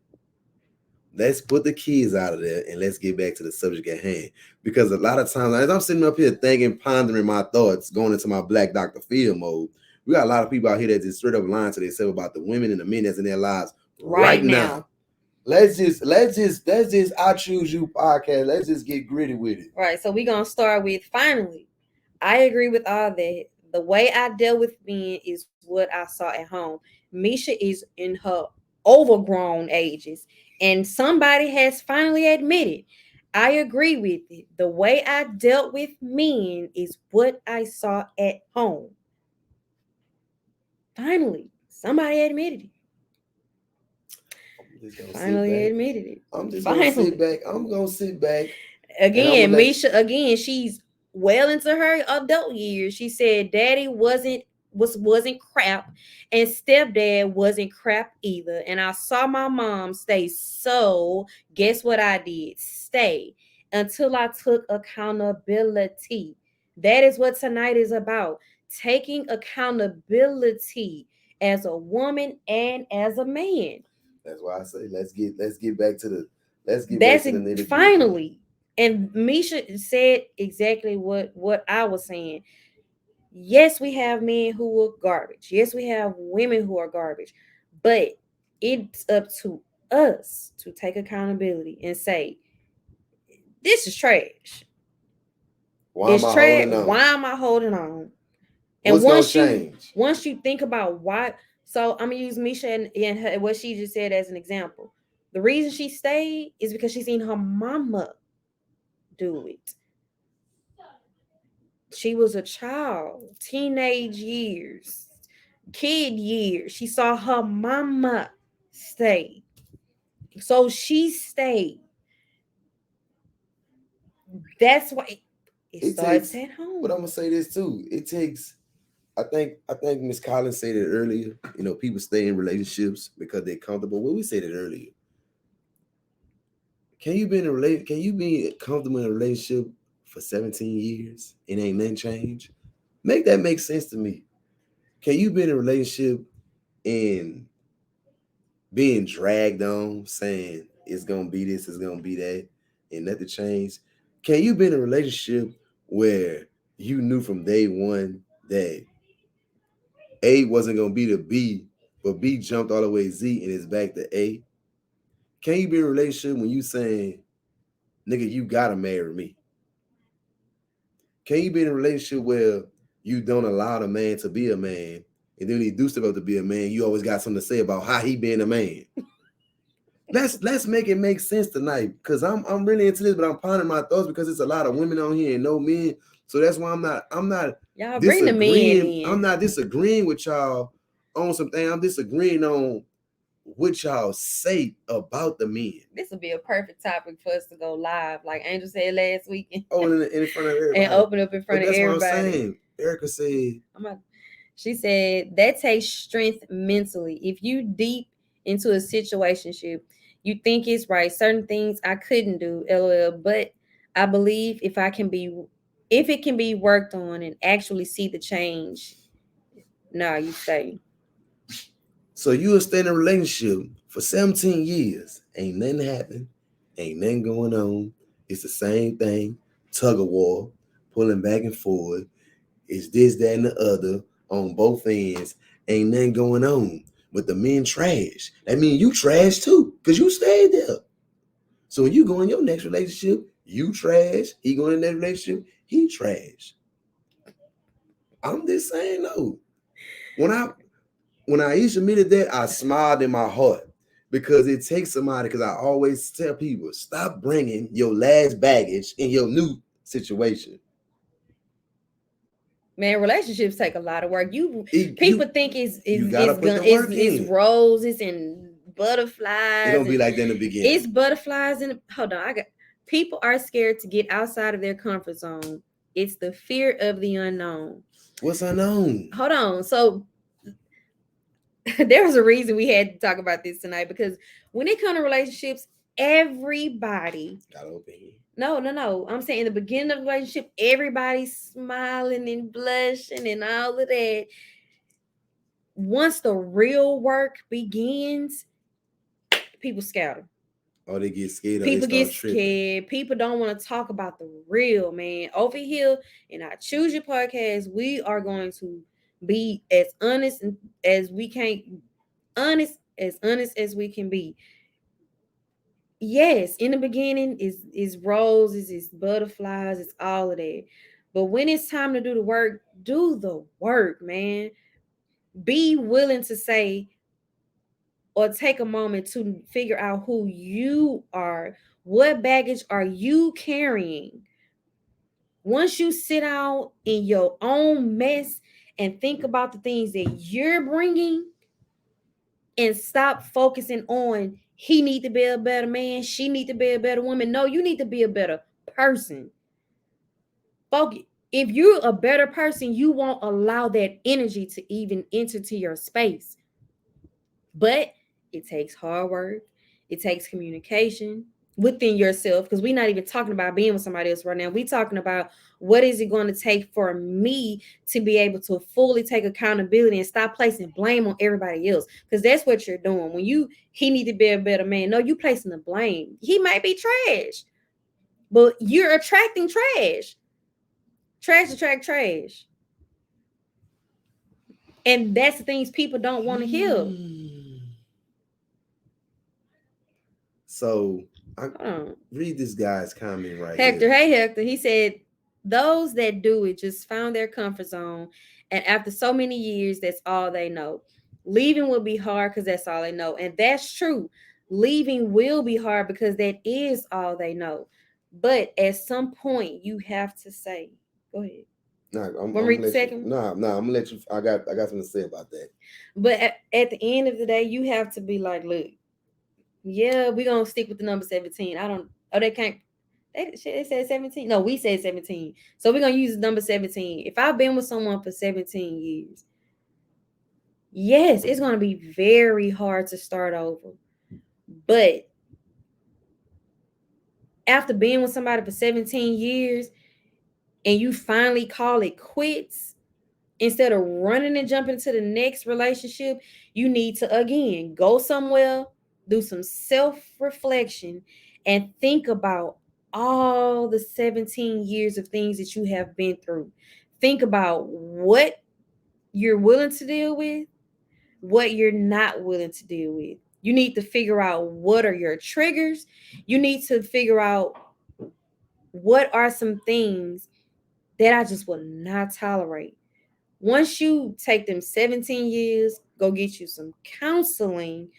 Let's put the kids out of there and let's get back to the subject at hand. Because a lot of times, as I'm sitting up here thinking, pondering my thoughts, going into my Black Dr. Phil mode, we got a lot of people out here that just straight up lying to themselves about the women and the men that's in their lives right now. Let's just I Choose You podcast. Let's just get gritty with it. Right. So we're gonna start with, finally, I agree with all that. The way I dealt with men is what I saw at home. Misha is in her overgrown ages, and somebody has finally admitted, I agree with it. The way I dealt with men is what I saw at home. Finally, somebody admitted it. Finally admitted it. I'm just gonna sit back. I'm gonna sit back. Again, Misha, again, she's well into her adult years. She said daddy wasn't crap, and stepdad wasn't crap either. And I saw my mom stay. So guess what I did? Stay until I took accountability. That is what tonight is about. Taking accountability as a woman and as a man. That's why I say let's get back to the nitty-gritty. Finally. And Misha said exactly what I was saying. Yes, we have men who are garbage. Yes, we have women who are garbage. But it's up to us to take accountability and say, this is trash. Why am I holding on? And once you think about why, so I'm gonna use Misha and her, what she just said as an example. The reason she stayed is because she seen her mama do it. She was a child, teenage years, kid years. She saw her mama stay. So she stayed. That's why it starts at home. But I'm gonna say this too. It takes, I think Miss Collins said it earlier. You know, people stay in relationships because they're comfortable. Well, we said it earlier. Can you be comfortable in a relationship for 17 years and ain't nothing changed? Make that make sense to me. Can you be in a relationship and being dragged on, saying it's gonna be this, it's gonna be that, and nothing changed? Can you be in a relationship where you knew from day one that A wasn't gonna be the B, but B jumped all the way Z and it's back to A? Can you be in a relationship when you saying, nigga, you gotta marry me? Can you be in a relationship where you don't allow the man to be a man, and then when he do stuff up to be a man, you always got something to say about how he being a man? let's make it make sense tonight, because I'm really into this, but I'm pondering my thoughts because it's a lot of women on here and no men. So that's why I'm not Y'all bring the men in. I'm not disagreeing with y'all on something. I'm disagreeing on what y'all say about the men. This would be a perfect topic for us to go live, like Angel said last week. Oh, in front of everybody. And open up in front of everybody. That's what I'm saying. Erica said, she said, that takes strength mentally. If you deep into a situationship, you think it's right. Certain things I couldn't do, LOL. But I believe if it can be worked on and actually see the change, nah, you stay. So you will stay in a relationship for 17 years. Ain't nothing happened. Ain't nothing going on. It's the same thing. Tug of war, pulling back and forth. It's this, that, and the other on both ends. Ain't nothing going on. But the men trash. That means you trash too, because you stayed there. So when you go in your next relationship, you trash. He going in that relationship, he trash. I'm just saying though. When Aisha admitted that, I smiled in my heart, because it takes somebody, because I always tell people, stop bringing your last baggage in your new situation. Man, relationships take a lot of work. People think it's roses and butterflies. It don't be like that in the beginning. It's butterflies and hold on. People are scared to get outside of their comfort zone. It's the fear of the unknown. What's unknown? Hold on. So there's a reason we had to talk about this tonight, because when it comes to relationships, everybody got an opinion. No. I'm saying in the beginning of the relationship, everybody's smiling and blushing and all of that. Once the real work begins, people scatter. Oh, they get scared. People get scared. People don't want to talk about the real, man. Over here in our Choose Your Podcast, we are going to be as honest as we can, honest as we can be. Yes, in the beginning is roses, it's butterflies, it's all of that. But when it's time to do the work, man. Be willing to say or take a moment to figure out who you are. What baggage are you carrying? Once you sit out in your own mess and think about the things that you're bringing, and stop focusing on he need to be a better man, she need to be a better woman. No, you need to be a better person. Focus. If you're a better person, you won't allow that energy to even enter to your space. But it takes hard work. It takes communication within yourself, because we're not even talking about being with somebody else right now. We're talking about what is it going to take for me to be able to fully take accountability and stop placing blame on everybody else, because that's what you're doing. When he need to be a better man. No, you placing the blame. He might be trash, but you're attracting trash. Trash attract trash. And that's the things people don't want to hear. So read this guy's comment right Hector. here. Hey, Hector. He said, those that do it just found their comfort zone. And after so many years, that's all they know. Leaving will be hard because that's all they know. And that's true. Leaving will be hard because that is all they know. But at some point, you have to say, go ahead. I'm gonna read the second. I'm gonna let you. I got something to say about that. But at the end of the day, you have to be like, look, yeah, we're gonna stick with the number 17. They can't. They said 17. No, we said 17. So we're gonna use the number 17. If I've been with someone for 17 years, yes, it's gonna be very hard to start over. But after being with somebody for 17 years and you finally call it quits, instead of running and jumping to the next relationship, you need to again go somewhere, do some self-reflection, and think about all the 17 years of things that you have been through. Think about what you're willing to deal with, what you're not willing to deal with. You need to figure out what are your triggers. You need to figure out what are some things that I just will not tolerate. Once you take them 17 years, go get you some counseling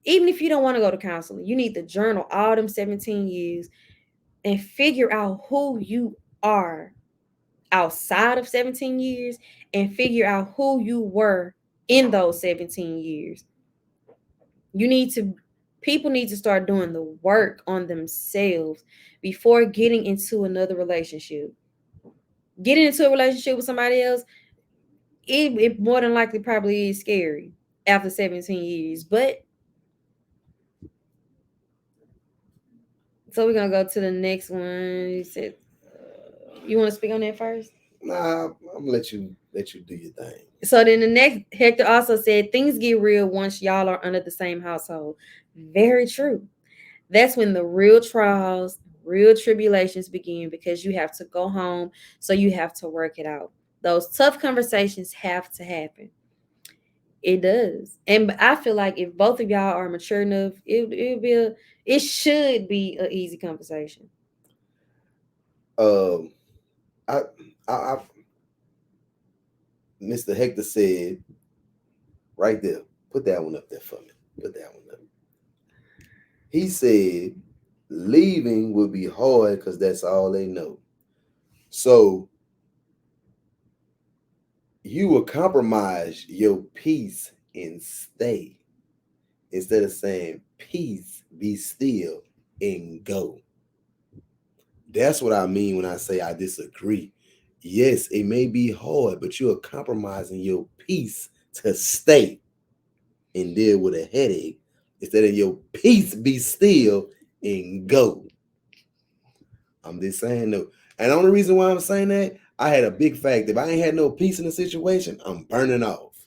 Even if you don't want to go to counseling, you need to journal all them 17 years and figure out who you are outside of 17 years and figure out who you were in those 17 years. You need to People need to start doing the work on themselves before getting into another relationship. Getting into a relationship with somebody else, it more than likely probably is scary after 17 years. But so we're gonna go to the next one. You said you want to speak on that first? Nah, I'm gonna let you do your thing. So then the next, Hector also said things get real once y'all are under the same household. Very true. That's when the real trials, real tribulations begin because you have to go home, so you have to work it out. Those tough conversations have to happen. It does. And I feel like if both of y'all are mature enough, it should be an easy conversation. Um, I Mr. Hector said right there. Put that one up there for me. Put that one up. He said leaving would be hard because that's all they know. So you will compromise your peace and stay instead of saying peace, be still, and go. That's what I mean when I say I disagree. Yes, it may be hard, but you are compromising your peace to stay and deal with a headache instead of your peace be still and go. I'm just saying though. And the only reason why I'm saying that, I had a big fact. If I ain't had no peace in the situation, I'm burning off.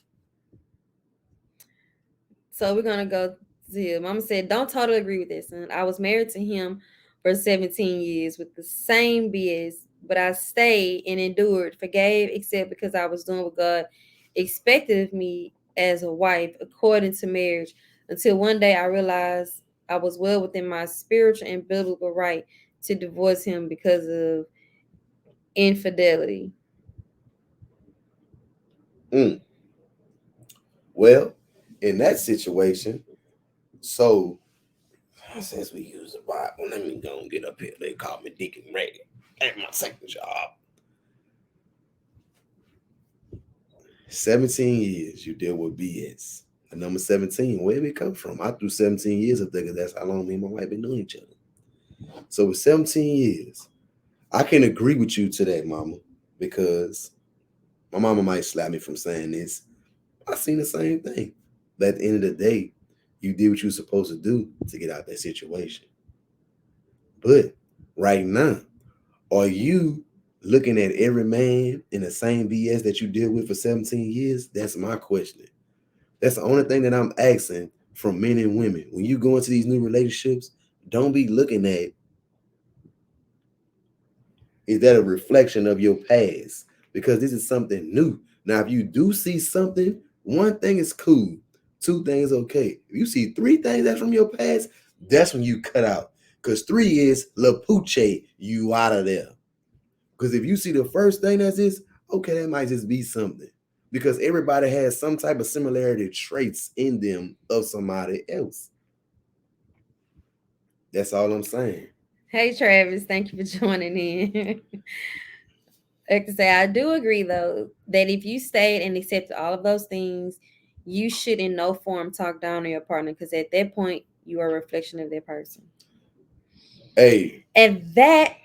So we're gonna go to him. Mama said, "Don't totally agree with this, son. I was married to him for 17 years with the same BS, but I stayed and endured, forgave, except because I was doing what God expected of me as a wife, according to marriage. Until one day I realized I was well within my spiritual and biblical right to divorce him because of infidelity." Mm. Well, in that situation, so since we use the Bible, let me go and get up here. They call me Deacon Ready at my second job. 17 years you deal with BS. The number 17, where did it come from? I threw 17 years up there because that's how long me and my wife been knowing each other. So with 17 years, I can agree with you today, mama, because my mama might slap me from saying this. I seen the same thing. But at the end of the day, you did what you were supposed to do to get out that situation. But right now, are you looking at every man in the same BS that you deal with for 17 years? That's my question. That's the only thing that I'm asking from men and women. When you go into these new relationships, don't be looking at, is that a reflection of your past? Because this is something new. Now, if you do see something, one thing is cool, two things okay. If you see three things that's from your past, that's when you cut out. Because three is La Puche, you out of there. Because if you see the first thing that's this, okay, that might just be something. Because everybody has some type of similarity traits in them of somebody else. That's all I'm saying. Hey Travis, thank you for joining in. Like to say, I do agree though that if you stayed and accepted all of those things, you should in no form talk down on your partner because at that point you are a reflection of that person. Hey, And that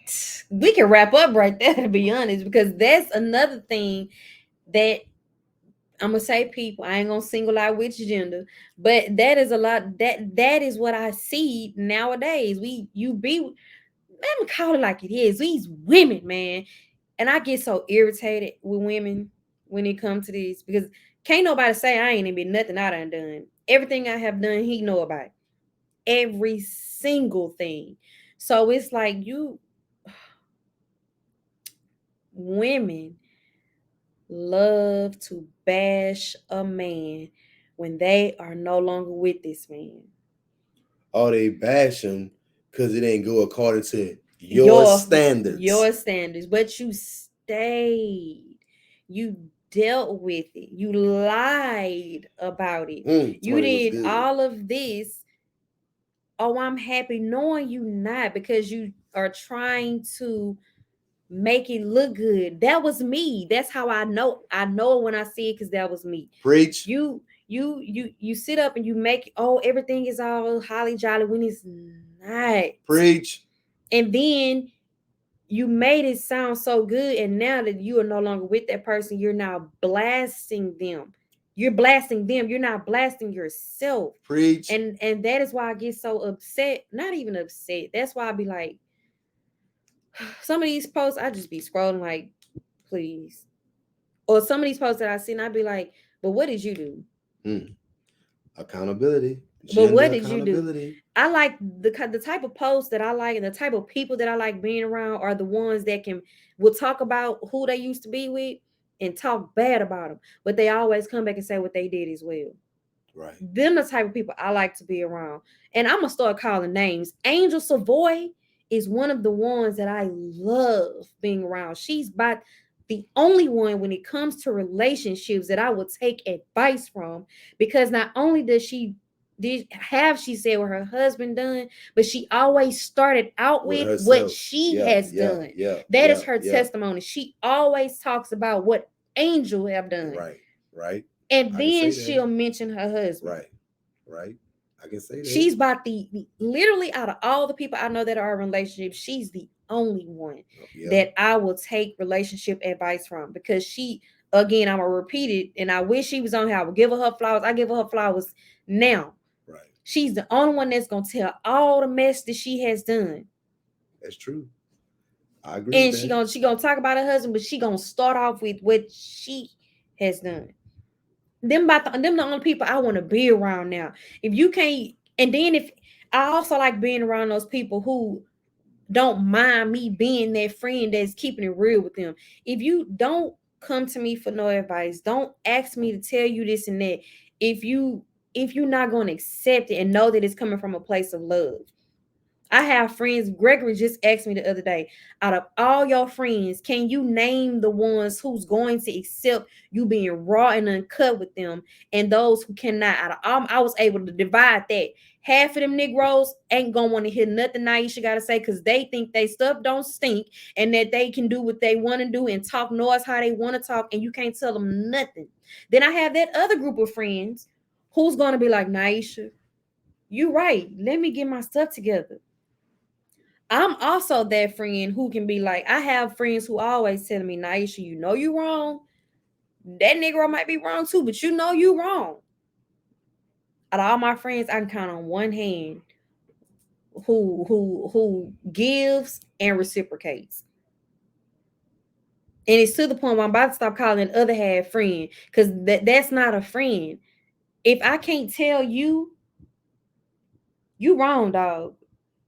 we can wrap up right there to be honest, because that's another thing that I'm gonna say people, I ain't gonna single out which gender, but that is a lot that is what I see nowadays. Let me call it like it is. These women, man. And I get so irritated with women when it comes to this because can't nobody say I ain't even been nothing I done. Everything I have done, he know about. Every single thing. So it's like you women love to bash a man when they are no longer with this man. or they bash him because it ain't go according to Your standards. your standards, but you stayed. You dealt with it. You lied about it. You 20 was did good. all of this. Oh, I'm happy knowing you not, because you are trying to make it look good. That was me. That's how I know. I know when I see it, because that was me. Preach. You sit up and you make, oh, everything is all holly jolly when it's not. Preach. And then you made it sound so good, and now that you are no longer with that person, you're now blasting them. You're blasting them. You're not blasting yourself. Preach. And that is why I get so upset. Not even upset. That's why I be like, some of these posts, I just be scrolling like, please. Or some of these posts that I see, and I be like, but what did you do? Accountability. But what did you do? I like the type of posts that I like, and the type of people that I like being around are the ones that will talk about who they used to be with and talk bad about them, but they always come back and say what they did as well. Right. Them the type of people I like to be around. And I'm gonna start calling names. Angel Savoy is one of the ones that I love being around. She's about the only one when it comes to relationships that I would take advice from, because not only does she said what her husband done, but she always started out with what she has done. That is her testimony. She always talks about what Angel have done. Right. And then she'll mention her husband. Right. I can say that. She's about literally out of all the people I know that are in relationships, she's the only one that I will take relationship advice from, because she, again, I'm gonna repeat it, and I wish she was on here. I would give her flowers. I give her flowers now. Right. She's the only one that's gonna tell all the mess that she has done. That's true. I agree. And she gonna talk about her husband, but she gonna start off with what she has done. Them the only people I want to be around now. If you can't, and then if I also like being around those people who don't mind me being that friend that's keeping it real with them. If you don't come to me for no advice, don't ask me to tell you this and that. If you're not going to accept it and know that it's coming from a place of love. I have friends. Gregory just asked me the other day, out of all your friends, can you name the ones who's going to accept you being raw and uncut with them, and those who cannot? Out of all, I was able to divide that. Half of them Negroes ain't gonna want to hear nothing Naisha gotta say, because they think they stuff don't stink and that they can do what they want to do and talk noise how they want to talk, and you can't tell them nothing. Then I have that other group of friends who's gonna be like, Naisha, you right. Let me get my stuff together. I'm also that friend who can be like, I have friends who always tell me, Naisha, you know you wrong. That Negro might be wrong too, but you know you wrong. Out of all my friends, I can count on one hand who gives and reciprocates. And it's to the point where I'm about to stop calling the other half friend, because that's not a friend. If I can't tell you, you wrong, dog.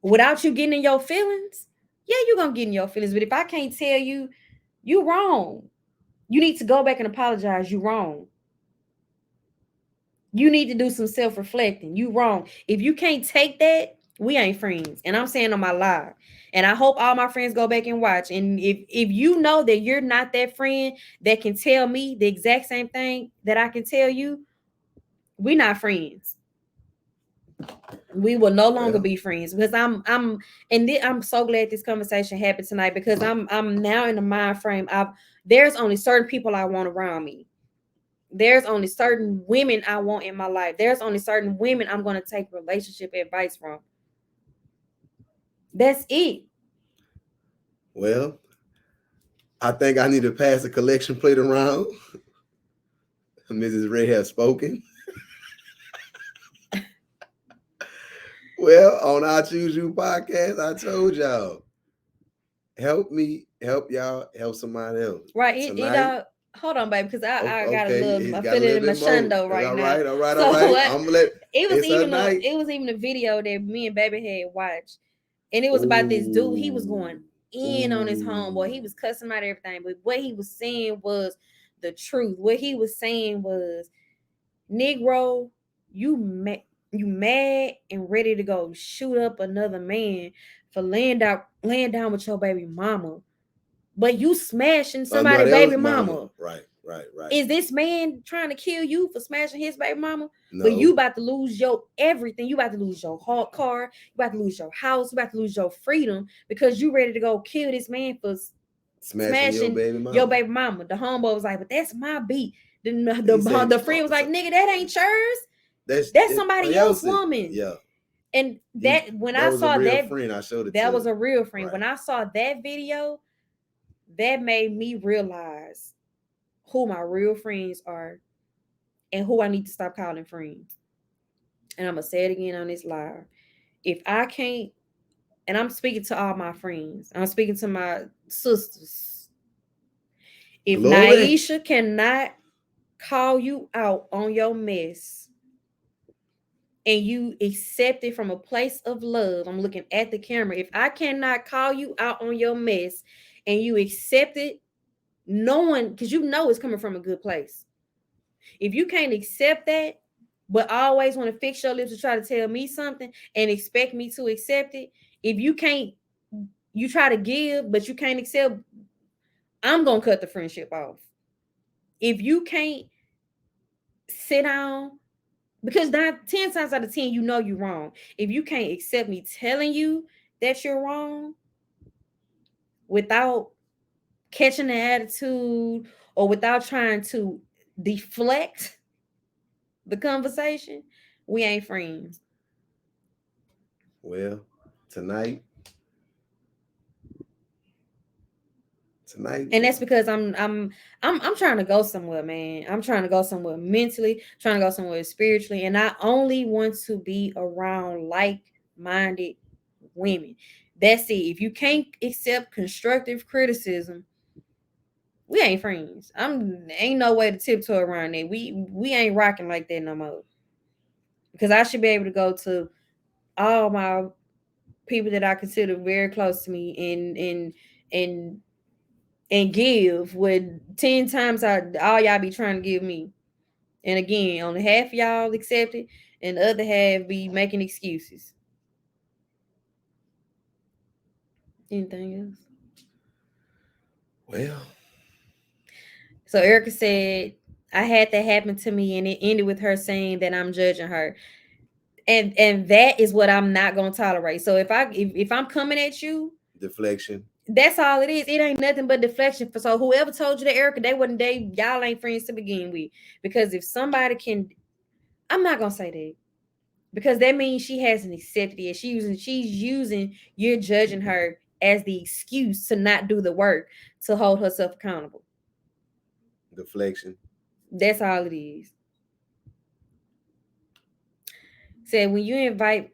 Without you getting in your feelings, yeah, you're gonna get in your feelings. But if I can't tell you, you wrong. You need to go back and apologize. You wrong. You need to do some self-reflecting. You wrong. If you can't take that, we ain't friends. And I'm saying on my live. And I hope all my friends go back and watch. And if you know that you're not that friend that can tell me the exact same thing that I can tell you, we're not friends. We will no longer be friends, because I'm so glad this conversation happened tonight, because I'm now in the mind frame of, there's only certain people I want around me. There's only certain women I want in my life. There's only certain women I'm going to take relationship advice from. That's it. Well, I think I need to pass the collection plate around. Mrs. Ray has spoken. Well, on I Choose You podcast, I told y'all, help me, help y'all, help somebody else. Right. Hold on, baby, because I got a little, I feel it in my shundo right now. All right. I'm gonna let it was even a video that me and baby had watched, and it was about this dude. He was going in on his homeboy. He was cussing him out everything, but what he was saying was the truth. What he was saying was, Negro, you mad and ready to go shoot up another man for laying down with your baby mama, but you smashing somebody's baby mama. Right. Right. Is this man trying to kill you for smashing his baby mama? No. But you about to lose your everything. You about to lose your hot car. You about to lose your house. You about to lose your freedom because you ready to go kill this man for smashing your baby mama. The homeboy was like, but that's my beat. The friend was like, nigga, that ain't yours. That's somebody else's woman. Yeah. And that when I saw that friend, I showed it. That was a real friend. Right. When I saw that video, that made me realize who my real friends are and who I need to stop calling friends. And I'm going to say it again on this live. If I can't, and I'm speaking to all my friends, I'm speaking to my sisters. If Naisha cannot call you out on your mess and you accept it from a place of love, I'm looking at the camera. If I cannot call you out on your mess and you accept it, knowing, because you know it's coming from a good place. If you can't accept that, but always want to fix your lips to try to tell me something and expect me to accept it, if you can't, you try to give, but you can't accept, I'm going to cut the friendship off. If you can't sit down, because 10 times out of 10, you know you're wrong. If you can't accept me telling you that you're wrong without catching the attitude or without trying to deflect the conversation, we ain't friends. Well, tonight, and that's because I'm trying to go somewhere, man. I'm trying to go somewhere mentally, trying to go somewhere spiritually, and I only want to be around like-minded women. That's it. If you can't accept constructive criticism, we ain't friends. Ain't no way to tiptoe around that. We ain't rocking like that no more. Because I should be able to go to all my people that I consider very close to me and give what 10 times all y'all be trying to give me. And again, only half of y'all accept it, and the other half be making excuses. Anything else? Well, so Erica said, I had that happen to me, and it ended with her saying that I'm judging her. And that is what I'm not gonna tolerate. So if I'm coming at you, deflection. That's all it is. It ain't nothing but deflection. So whoever told you that, Erica, y'all ain't friends to begin with. Because if somebody can, I'm not gonna say that. Because that means she hasn't accepted it. She's using you're judging her as the excuse to not do the work to hold herself accountable. Deflection. That's all it is. Said when you invite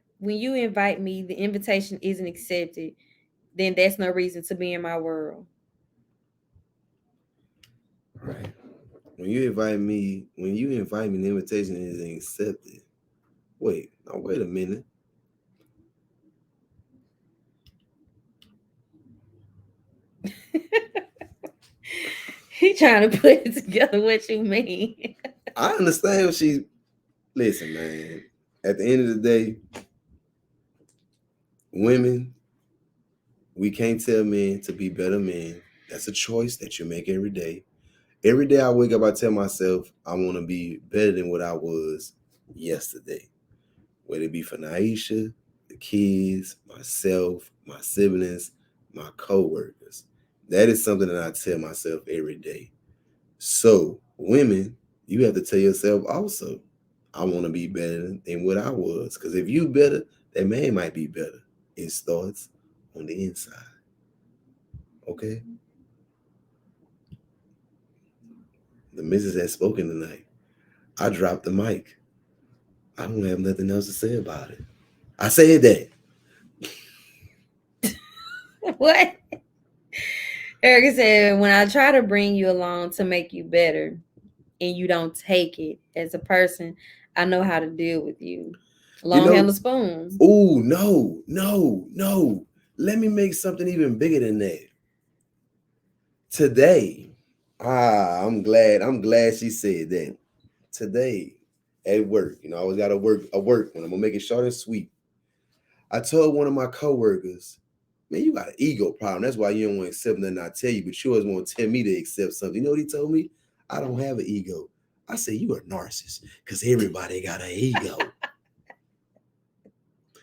me, the invitation isn't accepted, then that's no reason to be in my world. Right. When you invite me, the invitation isn't accepted. Wait a minute. He trying to put it together what you mean. I understand what listen, man. At the end of the day, women, we can't tell men to be better men. That's a choice that you make every day. Every day I wake up, I tell myself I want to be better than what I was yesterday. Whether it be for Naisha, the kids, myself, my siblings, my co-workers. That is something that I tell myself every day. So, women, you have to tell yourself also, I want to be better than what I was. Because if you better, that man might be better. It starts on the inside. Okay? The missus has spoken tonight. I dropped the mic. I don't have nothing else to say about it. I said that. What? Erica said, when I try to bring you along to make you better and you don't take it as a person, I know how to deal with you. Long handle spoon. Oh, no. Let me make something even bigger than that. Today, I'm glad she said that. Today, at work, I always got to work when I'm going to make it short and sweet. I told one of my coworkers, man, you got an ego problem. That's why you don't want to accept nothing I tell you, but you always want to tell me to accept something. You know what he told me? I don't have an ego. I say you a narcissist because everybody got an ego.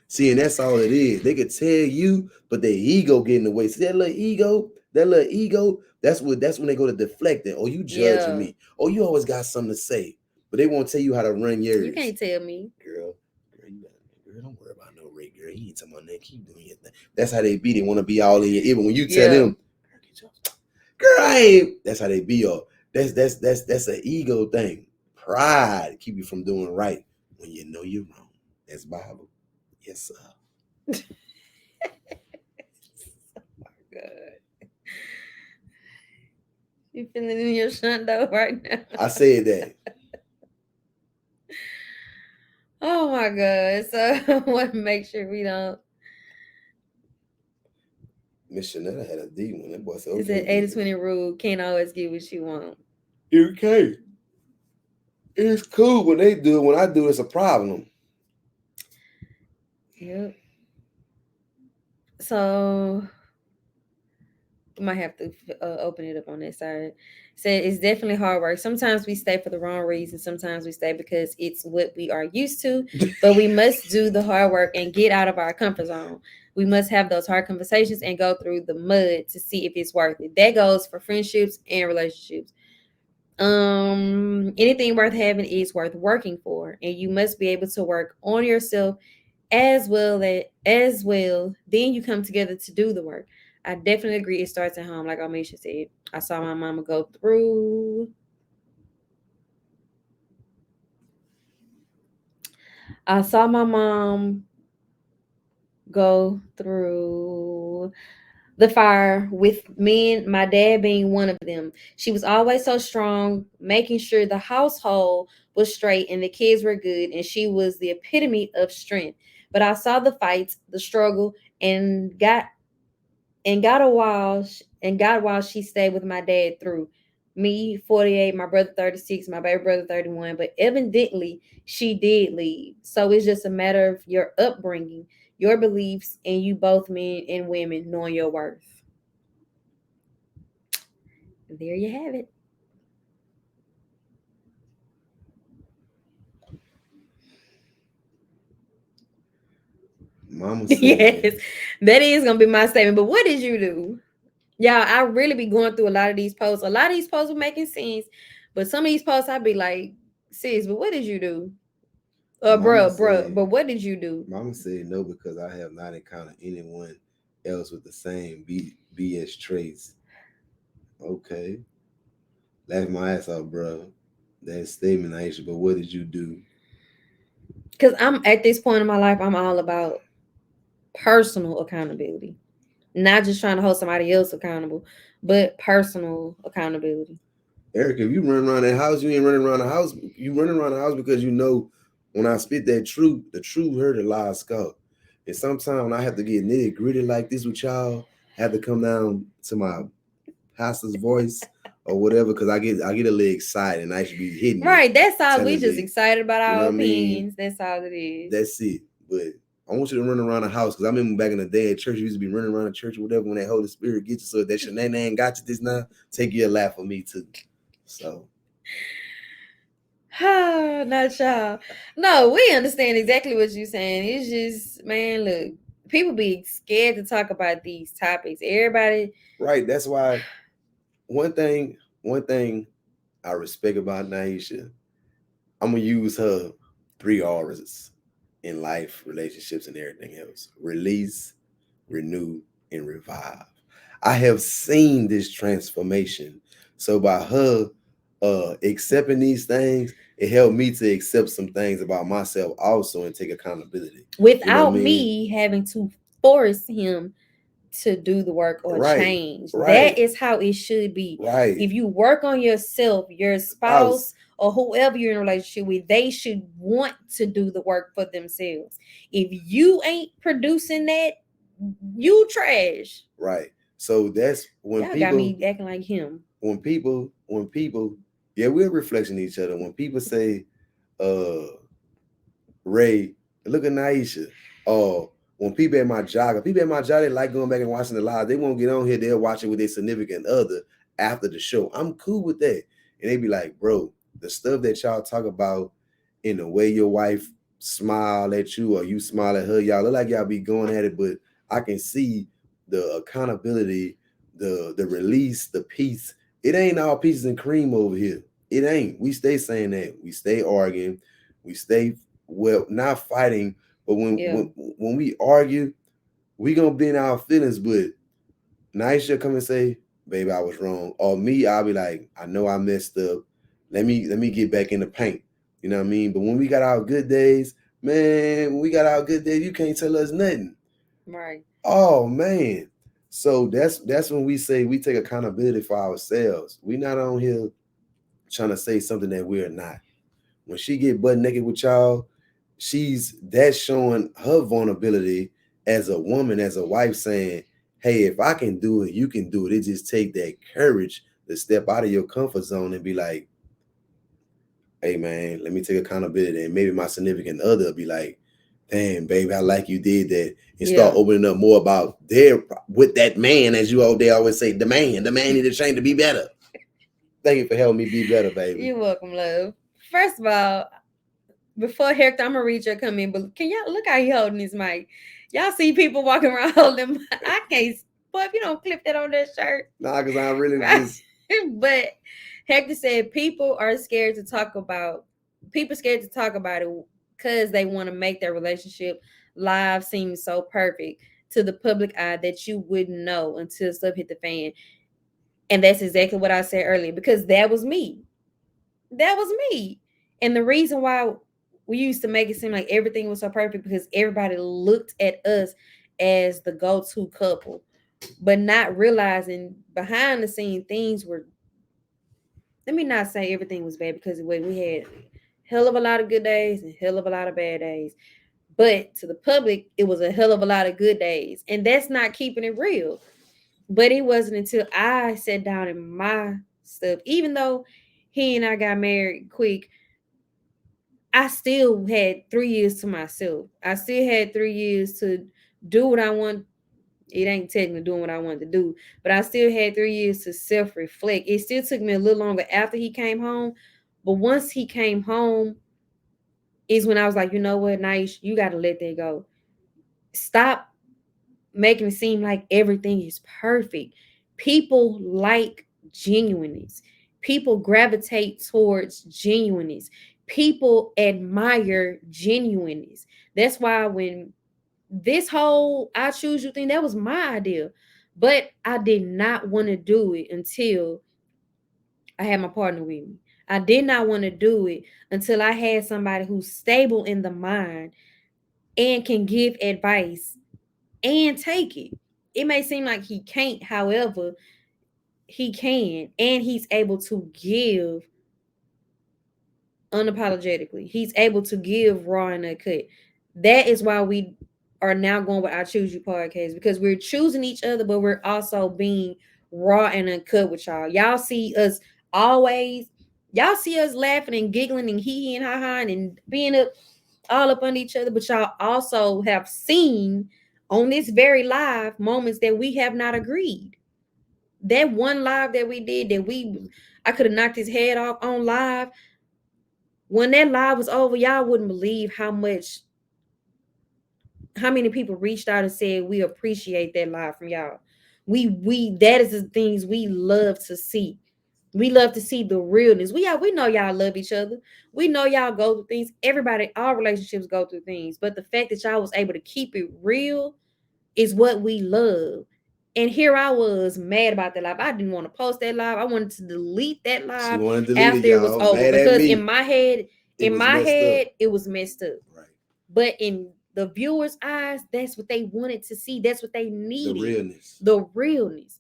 See, and that's all it is. They could tell you, but their ego get in the way. See that little ego, that's when they go to deflecting. Oh, you judging me. Oh, you always got something to say. But they won't tell you how to run yours. You can't tell me. Girl, don't worry about no Ray, girl. You ain't talking about that. Keep doing your thing. That's how they be. They want to be all in your ear. But when you tell them, girl, I ain't. That's how they be all. That's an ego thing. Pride keep you from doing right when you know you're wrong. That's Bible. Yes, sir. Oh my God. You feeling in your shundo right now? I said that. Oh my God. So I want to make sure we don't. Miss Chanetta had a D one. That boy said, It's an 80-20 rule. Can't always get what you want. You can't. It's cool when they do it. When I do, it's a problem. Yep. So we might have to open it up on that side. Said it's definitely hard work. Sometimes we stay for the wrong reason. Sometimes we stay because it's what we are used to. But we must do the hard work and get out of our comfort zone. We must have those hard conversations and go through the mud to see if it's worth it. That goes for friendships and relationships. Anything worth having is worth working for, and you must be able to work on yourself as well. Then you come together to do the work. I definitely agree. It starts at home, like Amisha said. I saw my mama go through. I saw my mom go through the fire with my dad being one of them. She was always so strong, making sure the household was straight and the kids were good, and she was the epitome of strength. But I saw the fights, the struggle, and got while she stayed with my dad through. Me 48, my brother 36, my baby brother 31, but evidently she did leave. So it's just a matter of your upbringing, your beliefs, and you both men and women knowing your worth. There you have it. Mama said, yes, that is gonna be my statement. But what did you do? Yeah, I really be going through a lot of these posts. A lot of these posts were making sense, but some of these posts I'd be like, sis, but what did you do? Bruh, but what did you do? Mama said no because I have not encountered anyone else with the same BS traits. Okay. Laugh my ass off, bro. That statement, Aisha, but what did you do? Because I'm at this point in my life, I'm all about personal accountability. Not just trying to hold somebody else accountable, but personal accountability. Erica, if you run around that house, you ain't running around the house. You running around the house because you know when I spit that truth, the truth hurt a lot skull. And sometimes when I have to get nitty gritty like this with y'all, I have to come down to my pastor's voice or whatever because I get a little excited and I should be hitting. Right, that's all. We just excited about our opinions. That's all it is. That's it. But I want you to run around the house because I remember back in the day at church, you used to be running around the church or whatever when that Holy Spirit gets you. So if that Shanae ain't got you this now, take you a laugh for me too. So, not y'all. No, we understand exactly what you're saying. It's just, man, look, people be scared to talk about these topics. Everybody, right? That's why one thing I respect about Naisha, I'm gonna use her 3 R's in life, relationships, and everything else: release, renew, and revive. I have seen this transformation. So by her accepting these things, it helped me to accept some things about myself also and take accountability. Without me having to force him to do the work or change. That is how it should be. Right. If you work on yourself, your spouse or whoever you're in a relationship with, they should want to do the work for themselves. If you ain't producing that, you trash. Right. So that's when people got me acting like him. When people, yeah, we're a reflection of each other. When people say, Ray, look at Naisha. When people at my job, they like going back and watching the live. They won't get on here. They'll watch it with their significant other after the show. I'm cool with that. and they be like, bro, the stuff that y'all talk about in the way your wife smile at you or you smile at her, y'all look like y'all be going at it, but I can see the accountability, the release, the peace. It ain't all peaches and cream over here. It ain't. We stay saying that. We stay arguing. We stay not fighting, but when we argue, we gonna be in our feelings. But Naisha come and say, "Baby, I was wrong," or me, I'll be like, "I know I messed up. Let me get back in the paint." You know what I mean? But when we got our good days, man, when we got our good days, you can't tell us nothing. Right. Oh man. So that's when we say we take accountability for ourselves. We not on here trying to say something that we're not. When she get butt naked with y'all, that's showing her vulnerability as a woman, as a wife, saying, "Hey, if I can do it, you can do it." It just take that courage to step out of your comfort zone and be like, "Hey, man, let me take accountability." And maybe my significant other will be like, "Damn, baby, I like you did that," and start opening up more about with that man, as they always say, the man need to change to be better. Thank you for helping me be better, baby. You're welcome, love. First of all, before Hector, I'm gonna read your comment, but can y'all look how he holding his mic? Y'all see people walking around holding them. I can't. Boy, if you don't clip that on that shirt. Nah, because I really just. But Hector said people are scared to talk about. People scared to talk about it because they want to make their relationship live seem so perfect to the public eye that you wouldn't know until stuff hit the fan. And that's exactly what I said earlier, because that was me. That was me. And the reason why we used to make it seem like everything was so perfect because everybody looked at us as the go-to couple, but not realizing behind the scene things were, let me not say everything was bad, because we had hell of a lot of good days and hell of a lot of bad days. But to the public, it was a hell of a lot of good days. And that's not keeping it real. But it wasn't until I sat down in my stuff, even though he and I got married quick, I still had 3 years to myself. I still had 3 years to do what I want. It ain't technically doing what I wanted to do, but I still had 3 years to self-reflect. It still took me a little longer after he came home. But once he came home is when I was like, you know what, Nice, you got to let that go. Stop making it seem like everything is perfect. People like genuineness. People gravitate towards genuineness. People admire genuineness. That's why when this whole I choose you thing, that was my idea. But I did not want to do it until I had my partner with me. I did not want to do it until I had somebody who's stable in the mind and can give advice and take it. It may seem like he can't, however, he can, and he's able to give unapologetically. He's able to give raw and uncut. That is why we are now going with I Choose You podcast, because we're choosing each other, but we're also being raw and uncut with y'all. Y'all see us always, y'all see us laughing and giggling and hee and ha ha and being up all up on each other, but y'all also have seen on this very live moments that we have not agreed. That one live that we did I could have knocked his head off on live. When that live was over, y'all wouldn't believe how many people reached out and said we appreciate that live from y'all. We that is the things we love to see. We love to see the realness. We know y'all love each other. We know y'all go through things. Everybody, all relationships go through things. But the fact that y'all was able to keep it real is what we love. And here I was mad about that live. I didn't want to post that live. I wanted to delete that live after it was over, because in my head, it was messed up. Right. But in the viewers' eyes, that's what they wanted to see. That's what they needed. The realness. The realness.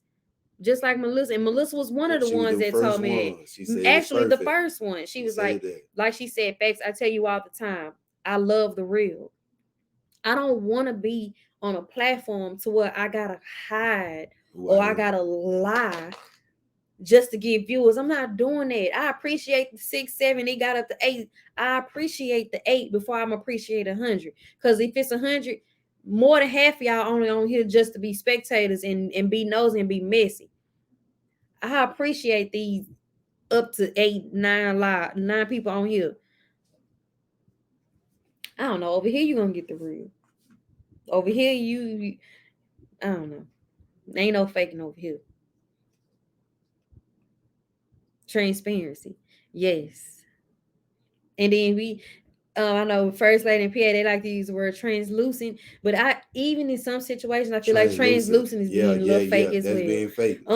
Just like Melissa. And Melissa was one of the ones that told me that. Actually, the first one. She was like she said, Fax, I tell you all the time, I love the real. I don't want to be on a platform to where I gotta hide or I gotta lie just to get viewers. I'm not doing that. I appreciate the 6, 7. It got up to 8. I appreciate the 8 before I'm appreciate 100. Because if it's 100, more than half of y'all only on here just to be spectators and be nosy and be messy. I appreciate these up to 9 people on here. I don't know. Over here, you're gonna get the real. Over here, I don't know. Ain't no faking over here. Transparency. Yes. And then I know First Lady and PA, they like to use the word translucent, but even in some situations, I feel like translucent is being a little fake as that's well. being fake.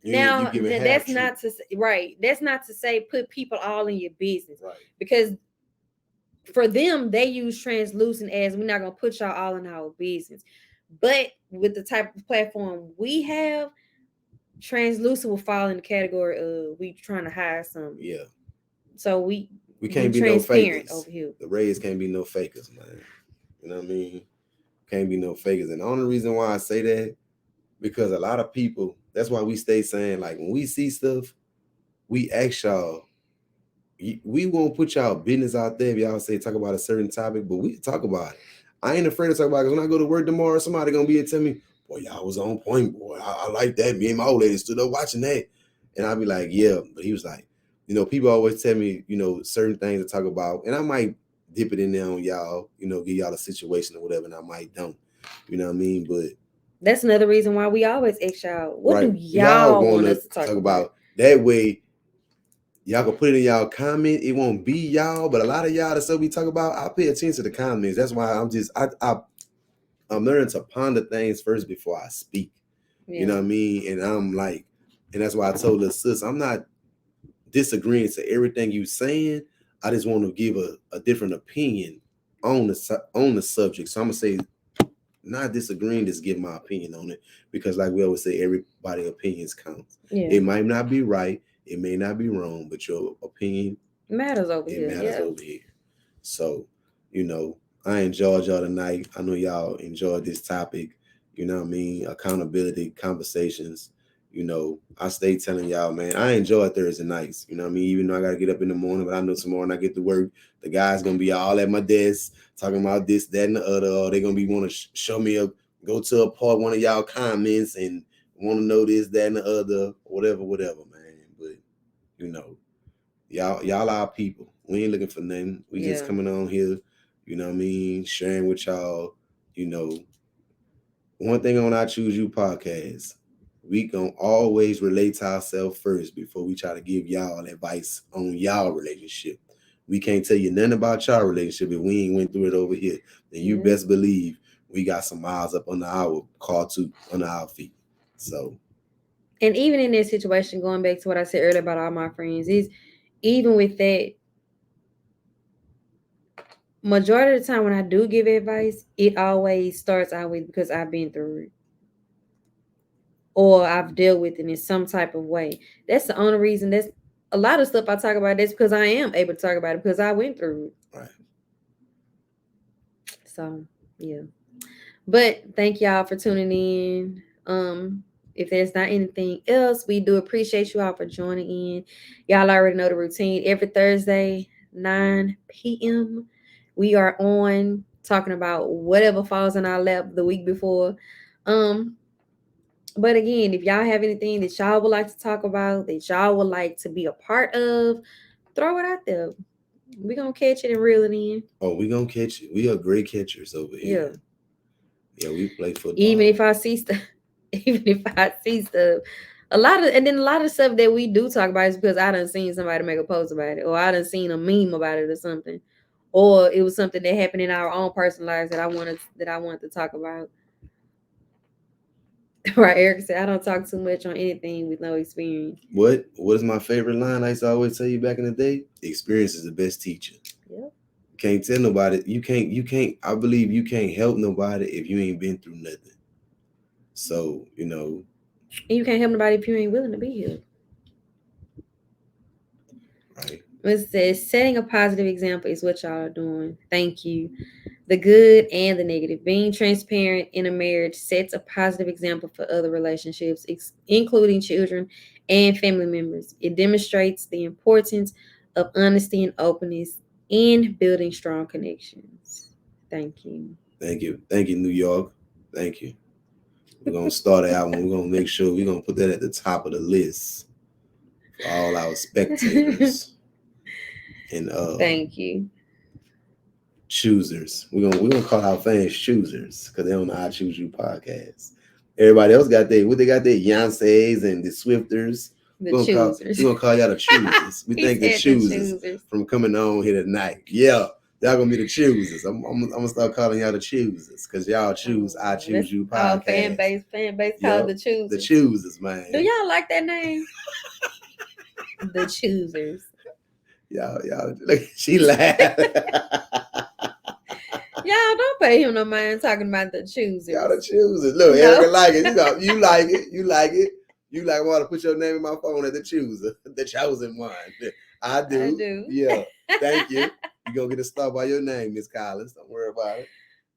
Now that's not to say, right. That's not to say put people all in your business, right? Because for them, they use translucent as we're not gonna put y'all all in our business. But with the type of platform we have, translucent will fall in the category of we trying to hide something. Yeah. So we can't be transparent no fakers over here. The Rays can't be no fakers, man. You know what I mean? Can't be no fakers. And the only reason why I say that, because a lot of people, that's why we stay saying, like, when we see stuff, we ask y'all, we won't put y'all business out there if y'all say talk about a certain topic, but we talk about it. I ain't afraid to talk about it, because when I go to work tomorrow, somebody gonna be here tell me, boy, y'all was on point, boy. I like that. Me and my old lady stood up watching that. And I'll be like, yeah. But he was like, people always tell me, certain things to talk about. And I might dip it in there on y'all, give y'all a situation or whatever, and I might don't. You know what I mean? But that's another reason why we always ask y'all, what right. do y'all want us to talk about? That way, y'all can put it in y'all comment. It won't be y'all, but a lot of y'all, the stuff we talk about, I pay attention to the comments. That's why I'm learning to ponder things first before I speak. Yeah. You know what I mean? And I'm like, and that's why I told her, sis, I'm not disagreeing to everything you saying. I just want to give a different opinion on the subject. So I'm gonna say, not disagreeing, just give my opinion on it, because like we always say, everybody's opinions count. Yeah. It might not be right, it may not be wrong, but your opinion matters over here. Over here. So, I enjoyed y'all tonight. I know y'all enjoyed this topic. You know what I mean? Accountability, conversations. I stay telling y'all, man, I enjoy Thursday nights. You know what I mean? Even though I got to get up in the morning, but I know tomorrow when I get to work, the guys going to be all at my desk talking about this, that, and the other. Or they're going to be want to show me go to a part, one of y'all comments and want to know this, that, and the other, whatever, man. But, y'all our people. We ain't looking for nothing. We just coming on here, you know what I mean, sharing with y'all. One thing on I Choose You podcast, we gonna always relate to ourselves first before we try to give y'all advice on y'all relationship. We can't tell you nothing about y'all relationship if we ain't went through it over here. And you best believe we got some miles up under our car too, under our feet. So, and even in this situation, going back to what I said earlier about all my friends, is even with that, majority of the time when I do give advice, it always starts out with because I've been through it or I've dealt with it in some type of way. That's the only reason. That's a lot of stuff I talk about. That's because I am able to talk about it because I went through it. Right. So yeah, but thank y'all for tuning in. If there's not anything else, we do appreciate you all for joining in. Y'all already know the routine. Every Thursday, 9 p.m. we are on talking about whatever falls in our lap the week before. But again, if y'all have anything that y'all would like to talk about, that y'all would like to be a part of, throw it out there. We're gonna catch it and reel it in. Oh, we're gonna catch it. We are great catchers over here. Yeah, we play football. Even if I see stuff, a lot of stuff that we do talk about is because I done seen somebody make a post about it, or I done seen a meme about it or something, or it was something that happened in our own personal lives that I wanted to talk about. Right, Eric said, I don't talk too much on anything with no experience. What is my favorite line I used to always tell you back in the day? Experience is the best teacher. Yep. You can't tell nobody. You can't. I believe you can't help nobody if you ain't been through nothing. So, And you can't help nobody if you ain't willing to be here. Right. It says, setting a positive example is what y'all are doing. Thank you. The good and the negative. Being transparent in a marriage sets a positive example for other relationships, including children and family members. It demonstrates the importance of honesty and openness in building strong connections. Thank you. Thank you. Thank you, New York. Thank you. We're going to start out and we're going to make sure we're going to put that at the top of the list for all our spectators and Thank you. choosers. We're gonna call our fans choosers because they on the I Choose You podcast. Everybody else got they got their Yoncés and the Swifters. The We're choosers. gonna call y'all the choosers. We He thank the said choosers from coming on here tonight. Yeah. Y'all gonna be the choosers. I'm gonna start calling y'all the choosers because y'all choose I Choose You Our podcast. fan base called the choosers. The choosers, man. Do y'all like that name? The choosers. Y'all, look, she laughed. Y'all don't pay him no mind talking about the choosers. Y'all the choosers. Look, No. Erica like it. You like it. You like it. You like want to put your name in my phone as the chooser, the chosen one. I do. I do. Yeah. Thank you. You gonna get a star by your name, Miss Collins. Don't worry about it.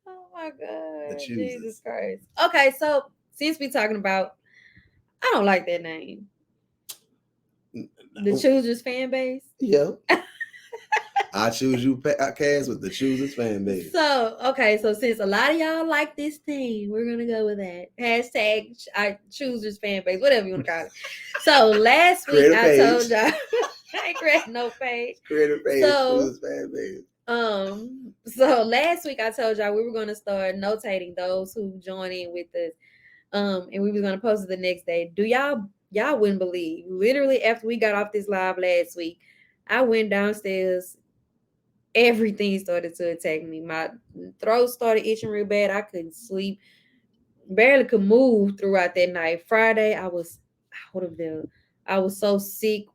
Oh my God. The choosers. Jesus Christ. Okay, so since we're talking about, I don't like that name. The choosers fan base. Yeah. I Choose You podcast with the choosers fan base. So, okay, so since a lot of y'all like this thing, we're gonna go with that. Hashtag I choosers fan base, whatever you want to call it. So last week I told y'all I ain't creating no page. Creative page, choosers fan base. So last week I told y'all we were gonna start notating those who join in with us. And we was gonna post it the next day. Do y'all wouldn't believe. Literally after we got off this live last week, I went downstairs. Everything started to attack me. My throat started itching real bad. I couldn't sleep. Barely could move throughout that night. Friday, I was out of there. I was so sick.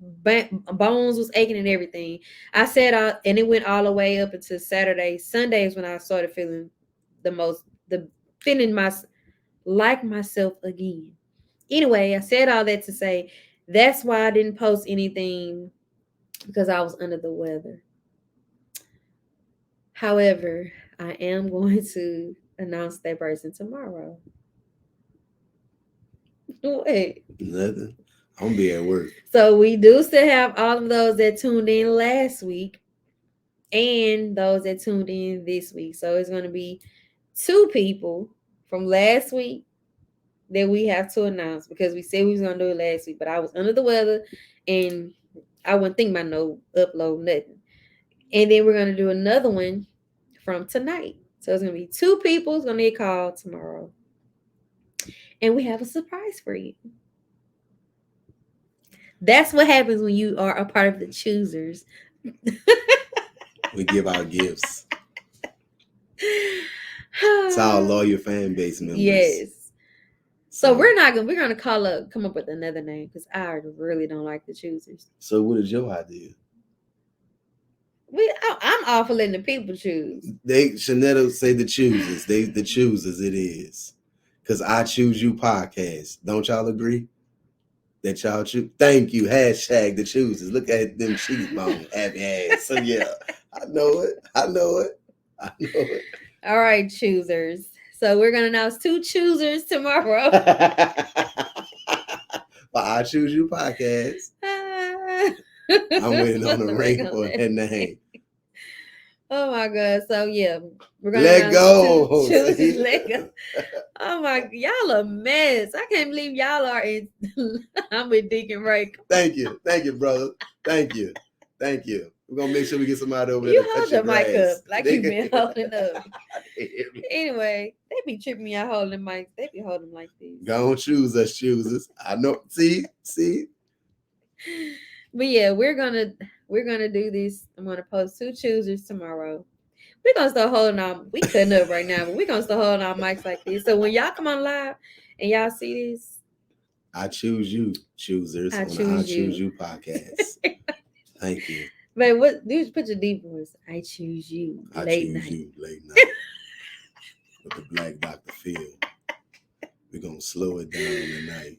Bones was aching and everything. I sat out and it went all the way up until Saturday. Sunday is when I started feeling feeling like myself again. Anyway, I said all that to say that's why I didn't post anything because I was under the weather. However, I am going to announce that person tomorrow. Wait. Nothing. I'm gonna be at work. So we do still have all of those that tuned in last week and those that tuned in this week. So it's going to be 2 people from last week that we have to announce because we said we was going to do it last week, but I was under the weather and I wouldn't think about no upload, nothing. And then we're going to do another one from tonight. So it's going to be 2 people. It's going to get called tomorrow. And we have a surprise for you. That's what happens when you are a part of the choosers. We give our gifts. It's our loyal fan base members. Yes. So we're gonna come up with another name because I really don't like the choosers. So what is your idea? I'm all for letting the people choose. Shanetta say the choosers. The choosers it is. Because I Choose You podcast. Don't y'all agree? That y'all choose. Thank you. Hashtag the choosers. Look at them cheekbone happy ass. So yeah, I know it. All right, choosers. So we're gonna announce 2 choosers tomorrow. But I Choose You podcast. I'm waiting on the ring for that name. Oh my God. So yeah, we're gonna let go. Choosers, let go. Oh my, y'all a mess. I can't believe y'all are in. I'm with Deacon Ray. Thank you, brother. Thank you. We're gonna make sure we get somebody over there. You hold your mic up like you've been holding up. Anyway, they be tripping me out holding mics. They be holding like this. Go on, choose us, choosers. I know. See. But yeah, we're gonna do this. I'm gonna post 2 choosers tomorrow. We're gonna start holding on. We cutting up right now, but we're gonna start holding our mics like this. So when y'all come on live and y'all see this, I choose you, choosers. I choose you podcast. Thank you. But what do you put your deep voice? I choose you. Late night. Late night. With the Black Dr. Phil. We're gonna slow it down tonight.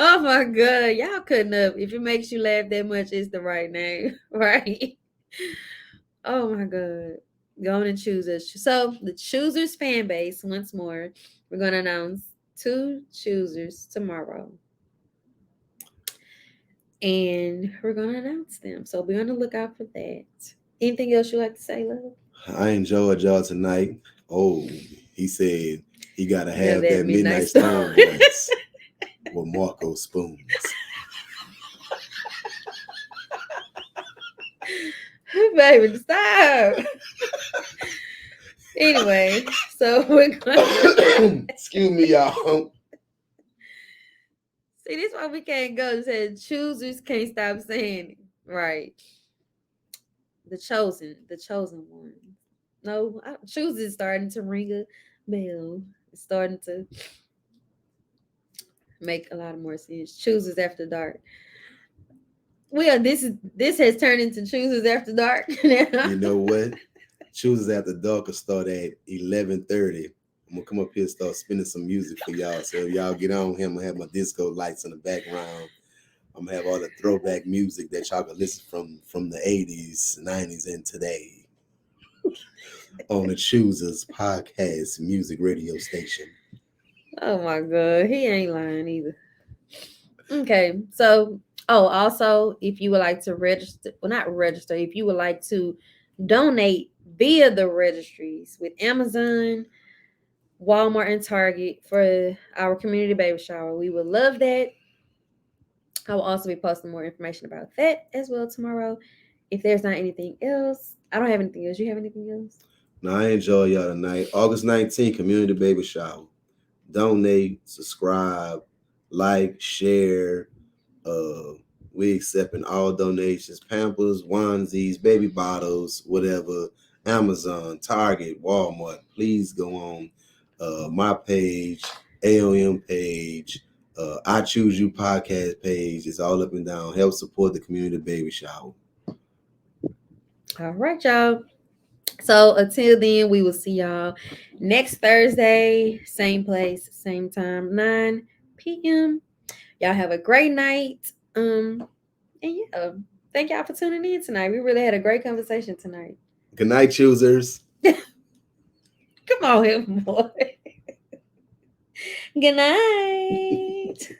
Oh my God, y'all cutting up. If it makes you laugh that much, it's the right name, right? Oh my God. Go on and choose us. So the choosers fan base, once more, we're going to announce 2 choosers tomorrow. And we're going to announce them. So be on the lookout for that. Anything else you like to say, love? I enjoyed y'all tonight. Oh, he said he gotta Yeah, have that that Midnight Midnight Storm. Storm voice with Marco Spoons. Baby, stop. Anyway, so we're going. Excuse me, y'all. See, this why we can't go. It said choosers can't stop saying it. Right. The chosen one. No, choosers starting to ring a bell. It's starting to make a lot of more sense. Choosers after dark. Well, this has turned into choosers after dark now. You know what? Chooses After Dark will start at 11:30. I'm gonna come up here and start spinning some music for y'all. So if y'all get on here, I'm gonna have my disco lights in the background. I'm gonna have all the throwback music that y'all can listen from the 80s, 90s, and today on the Choosers Podcast Music Radio Station. Oh my god, he ain't lying either. Okay, so also if you would like to register, well, not register, if you would like to donate via the registries with Amazon, Walmart, and Target for our community baby shower, we would love that. I will also be posting more information about that as well tomorrow. If there's not anything else, I don't have anything else. You have anything else? Now I enjoy y'all tonight. August 19th, Community Baby Shower. Donate, subscribe, like, share. We accepting all donations, Pampers, onesies, baby bottles, whatever. Amazon, Target, Walmart. Please go on my page, AOM page, I Choose You podcast page. It's all up and down. Help support the community baby shower. All right, y'all. So until then, we will see y'all next Thursday, same place, same time, 9 p.m. Y'all have a great night. And yeah, thank y'all for tuning in tonight. We really had a great conversation tonight. Good night, choosers. Come on here, boy. Good night.